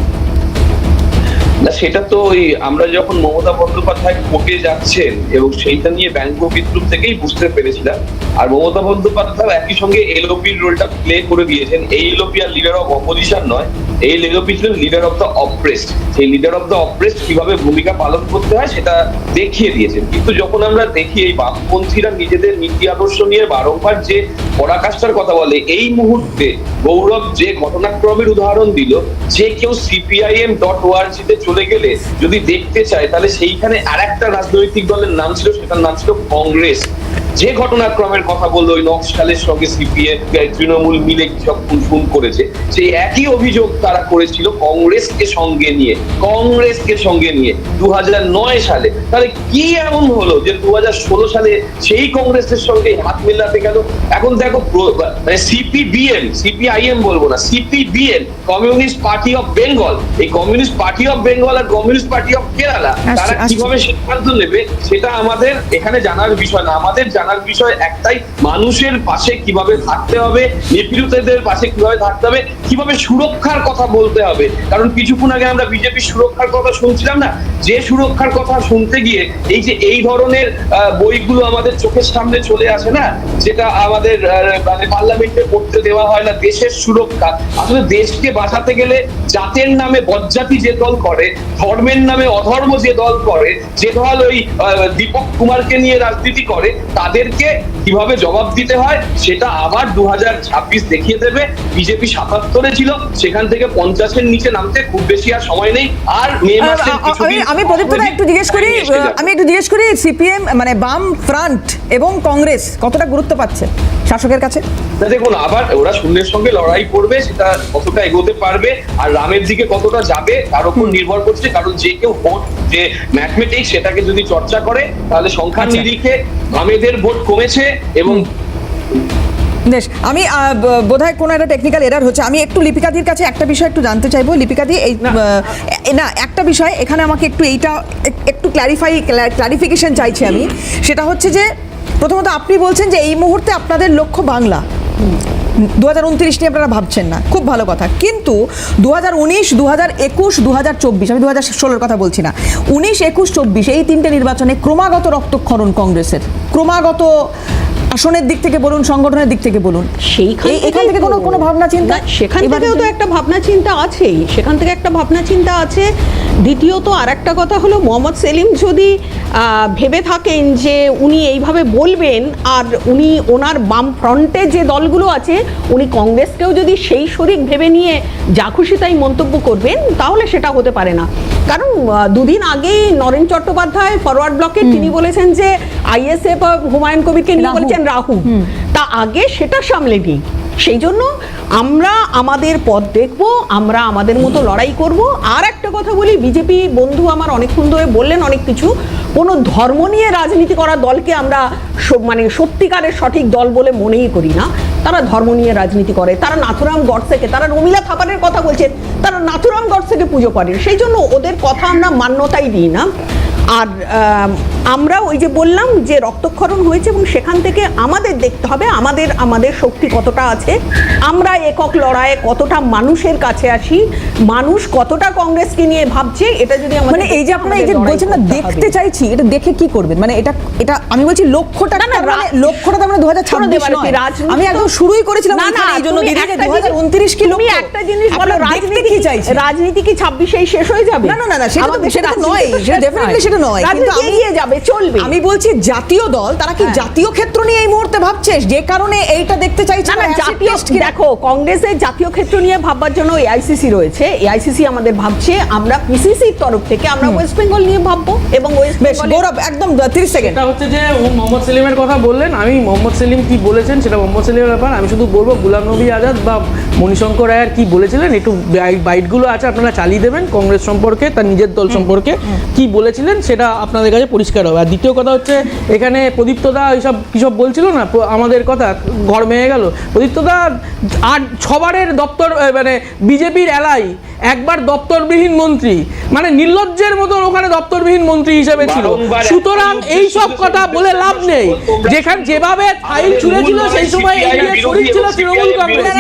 না, সেটা তো ওই আমরা যখন মমতা বন্দ্যোপাধ্যায় কোর্টে যাচ্ছেন এবং সেইটা নিয়ে ব্যঙ্গ বিদ্রুপ থেকেই বুঝতে পেরেছিলাম। আর মমতা বন্দ্যোপাধ্যায় একই সঙ্গে এলওপির রোলটা প্লে করে দিয়েছেন। এই এলওপি আর লিডার অফ অপোজিশন নয়, এই এলওপি ছিলেন লিডার অফ দ্য অপ্রেসড। সেই লিডার অফ দ্য অপ্রেসড কিভাবে ভূমিকা পালন করতে হয় সেটা দেখিয়ে দিয়েছেন। কিন্তু যখন আমরা দেখি এই বামপন্থীরা নিজেদের নীতি আদর্শ নিয়ে বারংবার যে পরাকাষ্ঠার কথা বলে, এই মুহূর্তে গৌরব যে ঘটনাক্রমের উদাহরণ দিল, যে কেউ CPIM.org তে চলে গেলে যদি দেখতে চায় তাহলে সেইখানে আর একটা রাজনৈতিক দলের নাম ছিল, সেটার নাম ছিল কংগ্রেস। যে ঘটনাক্রমের কথা বললো ওই নকশালের সঙ্গে সিপিএম তৃণমূল মিলে সব খুন করেছে, সেই একই অভিযোগ তারা করেছিল কংগ্রেসকে সঙ্গে নিয়ে 2009 সালে। তাহলে কি এমন হলো যে 2016 সালে সেই কংগ্রেসের সঙ্গে হাত মেলাতে গেল? এখন দেখো CPIM বলবো না, CPBN, communist party of Bengal, এই কমিউনিস্ট পার্টি অফ বেঙ্গল আর কমিউনিস্ট পার্টি অফ কেরালা তারা কিভাবে সিদ্ধান্ত নেবে সেটা আমাদের এখানে জানার বিষয় না। আমাদের জানার বিষয় একটাই, মানুষের পাশে কিভাবে থাকতে হবে, নিপীড়িতদের পাশে কিভাবে থাকতে হবে, কিভাবে সুরক্ষার কথা বলতে হবে। কারণ কিছুক্ষণ আগে আমরা বিজেপি সুরক্ষার কথা শুনছিলাম না, যে সুরক্ষার কথা শুনতে গিয়ে এই যে এই ধরনের বইগুলো আমাদের চোখের সামনে চলে আসে না, যেটা আমাদের মানে পার্লামেন্টে পড়তে দেওয়া হয় না, দেশের সুরক্ষা। আসলে দেশকে বাঁচাতে গেলে জাতের নামে বজ্জাতি যে দল করে, ধর্মের নামে অধর্ম যে দল করে, যে দল ওই দীপক কুমারকে নিয়ে রাজনীতি করে, তাদেরকে কিভাবে জবাব দিতে হয় সেটা আবার 2026 দেখিয়ে দেবে। বিজেপি 77-এ ছিল, সেখান থেকে 50-এর নিচে নামতে খুব বেশি আর সময় নেই। আর মে মাসে আমি প্রদীপ্তদা একটু জিজ্ঞেস করি সিপিএম মানে বাম ফ্রন্ট এবং কংগ্রেস কতটা গুরুত্ব পাচ্ছে শাসকের কাছে? দেখুন, আবার ওরা শূন্যের সঙ্গে লড়াই করবে, সেটা কতটা এগোতে পারবে আর রামের দিকে কতটা যাবে তার উপর নির্ভর করছে। কারণ যে কেউ ভোট, যে ম্যাথমেটিক্স, সেটাকে যদি চর্চা করে তাহলে সংখ্যার নিরিখে বামেদের ভোট কমেছে। এবং বেশ, আমি বোধহয় কোনো একটা টেকনিক্যাল এরার হচ্ছে। আমি একটু লিপিকাদির কাছে একটা বিষয় একটু জানতে চাইবো। লিপিকাদি, এই না একটা বিষয় এখানে আমাকে একটু একটু ক্লারিফিকেশন চাইছি আমি। সেটা হচ্ছে যে প্রথমত আপনি বলছেন যে এই মুহূর্তে আপনাদের লক্ষ্য বাংলা, 2029 নিয়ে আপনারা ভাবছেন না, খুব ভালো কথা। কিন্তু 2019, 2021, 2024, আমি 2016-এর কথা বলছি না, 19, 21, 24 এই তিনটে নির্বাচনে ক্রমাগত রক্তক্ষরণ কংগ্রেসের, ক্রমাগত আসনের দিক থেকে বলুন, সংগঠনের দিক থেকে বলুন, এখান থেকে কোনো ভাবনা চিন্তা? সেখান থেকেও তো একটা ভাবনা চিন্তা আছেই, সেখান থেকে একটা ভাবনা চিন্তা আছে। দ্বিতীয়ত আর একটা কথা হলো, মোহাম্মদ সেলিম যদি ভেবে থাকেন যে উনি এইভাবে বলবেন আর উনি ওনার বাম ফ্রন্টে যে দলগুলো আছে উনি কংগ্রেসকেও যদি সেই শরিক ভেবে নিয়ে যা খুশি তাই মন্তব্য করবেন, তাহলে সেটা হতে পারে না। কারণ দুদিন আগেই নরেন চট্টোপাধ্যায় ফরওয়ার্ড ব্লকে তিনি বলেছেন যে ISF হুমায়ুন কবিরকে নিয়ে বলেছেন রাহু, তা আগে সেটা সামলে নিই। সেই জন্য আমরা আমাদের পথ দেখব, আমরা আমাদের মতো লড়াই করব। আর একটা কথা বলি, বিজেপি বন্ধু আমার অনেকক্ষণ ধরে বললেন অনেক কিছু, কোনো ধর্ম নিয়ে রাজনীতি করা দলকে আমরা মানে সত্যিকারের সঠিক দল বলে মনেই করি না। তারা ধর্ম নিয়ে রাজনীতি করে, তারা নাথুরাম গডসেকে, তারা রমিলা থাপারের কথা বলছেন, তারা নাথুরাম গডসেকে পুজো করেন। সেই জন্য ওদের কথা আমরা মান্যতাই দিই না। আর আমরা ওই যে বললাম যে রক্তক্ষরণ হয়েছে এবং সেখান থেকে আমাদের দেখতে হবে আমাদের শক্তি কতটা আছে, আমরা একক লড়াইয়ে কতটা মানুষের কাছে আসি, মানুষ কতটা কংগ্রেসকে নিয়ে ভাবছে। এটা যদি মানে এই যে আপনারা এই যে বলছেন না দেখতে চাইছি, এটা দেখে কি করবেন? মানে এটা আমি বলছি লক্ষ্যটা তো মানে 2026 নয়, আমি একদম শুরুই করেছিলাম এই জন্য দিদি যে 2029 কি লক্ষ্য। একটা জিনিস বলো, রাজনীতি কি চাইছে? রাজনীতি কি 26-এই শেষ হয়ে যাবে? না সেটা নয়, সেটা ডেফিনেটলি সেটা নয়, কিন্তু রাজনীতি এগিয়ে যাবে, চলবে। আমি বলছি জাতীয় দল তারা কি জাতীয় ক্ষেত্র নিয়ে এই মুহূর্তে ভাবছে, যে কারণে এইটা দেখতে চাইছে না, জাতীয় দেখো, কংগ্রেসের জাতীয় ক্ষেত্র নিয়ে ভাববার জন্য এআইসিসি রয়েছে। এআইসিসি আমাদের ভাবছে, আমরা পিসিসির তরফ থেকে আমরা ওয়েস্ট বেঙ্গল নিয়ে ভাববো, এবং ওয়েস্ট বেশ বেঙ্গল গৌরব একদম 30 সেকেন্ড। এটা হচ্ছে যে মোহাম্মদ সেলিমের কথা বললেন, আমি মোহাম্মদ সেলিম কি বলেছেন সেটা মোহাম্মদ সেলিমের ব্যাপার। আমি শুধু বলবো গুলাম নবী আজাদ বা মণিশঙ্কর রায়ের কি বলেছিলেন, একটু বাইটগুলো আছে আপনারা চালিয়ে দেবেন কংগ্রেস সম্পর্কে, তার নিজের দল সম্পর্কে কি বলেছিলেন সেটা আপনাদের কাছে পরিষ্কার হবে। আর দ্বিতীয় কথা হচ্ছে, এখানে প্রদীপ্তদা এইসব কিসব বলছিল না আমাদের কথা, ঘর ভেঙে গেল। প্রদীপ্তদা 6বারের দপ্তর, মানে বিজেপির এলাই, একবার দপ্তরবিহীন মন্ত্রী, মানে নির্লজ্জের মতন ওখানে দপ্তরবিহীন মন্ত্রী হিসেবে ছিল। সুতরাং এই সব কথা বলে লাভ নেই। যেখানে যেভাবে ফাইল ছুঁড়েছিল সেই সময় এগিয়ে শরীর ছিল তৃণমূল কংগ্রেস।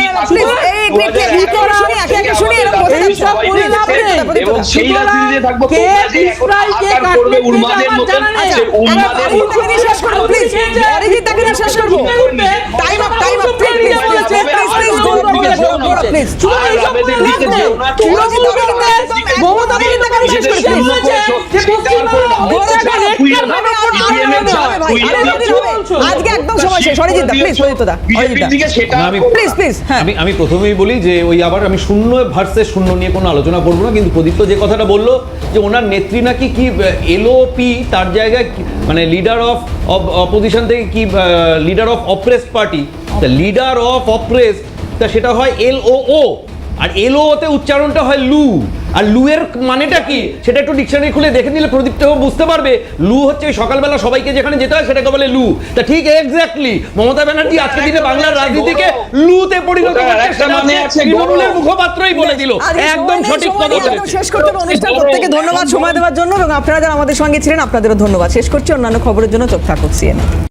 আজকে একদম সময় শেষ। Arijit da please, Arijit da, please please. হ্যাঁ, আমি প্রথমেই বলি যে ওই আবার আমি শূন্য ভার্সেস শূন্য নিয়ে কোনো আলোচনা করবো না, কিন্তু প্রদীপ্ত যে কথাটা বললো যে ওনার নেত্রী নাকি কি এলওপি, তার জায়গায় মানে লিডার অফ অপোজিশন থেকে কি leader of oppressed party, leader of oppressed, তা সেটা হয় এলওও, আর এলওতে উচ্চারণটা হয় লু। আর লু এর মানেটা কি সেটা একটু ডিকশনারি খুলে দেখে নিলে প্রদীপ্ত বুঝতে পারবে। লু হচ্ছে সকালবেলা সবাইকে যেখানে যেতে হয় সেটাকে বলে লু। তা ঠিক এক্স্যাক্টলি মমতা ব্যানার্জি আজকে দিনে বাংলার রাজনীতিকে লুতে পরিণত করছে, তৃণমূলের মুখপাত্রই বলে দিল। একদম সঠিক কথা বলেছে। শেষ করতে হবে অনুষ্ঠান। প্রত্যেকে ধন্যবাদ সময় দেওয়ার জন্য, এবং আপনারা যারা আমাদের সঙ্গে ছিলেন আপনাদেরও ধন্যবাদ। শেষ করছি, অন্যান্য খবরের জন্য চোখ থাকুক CNN।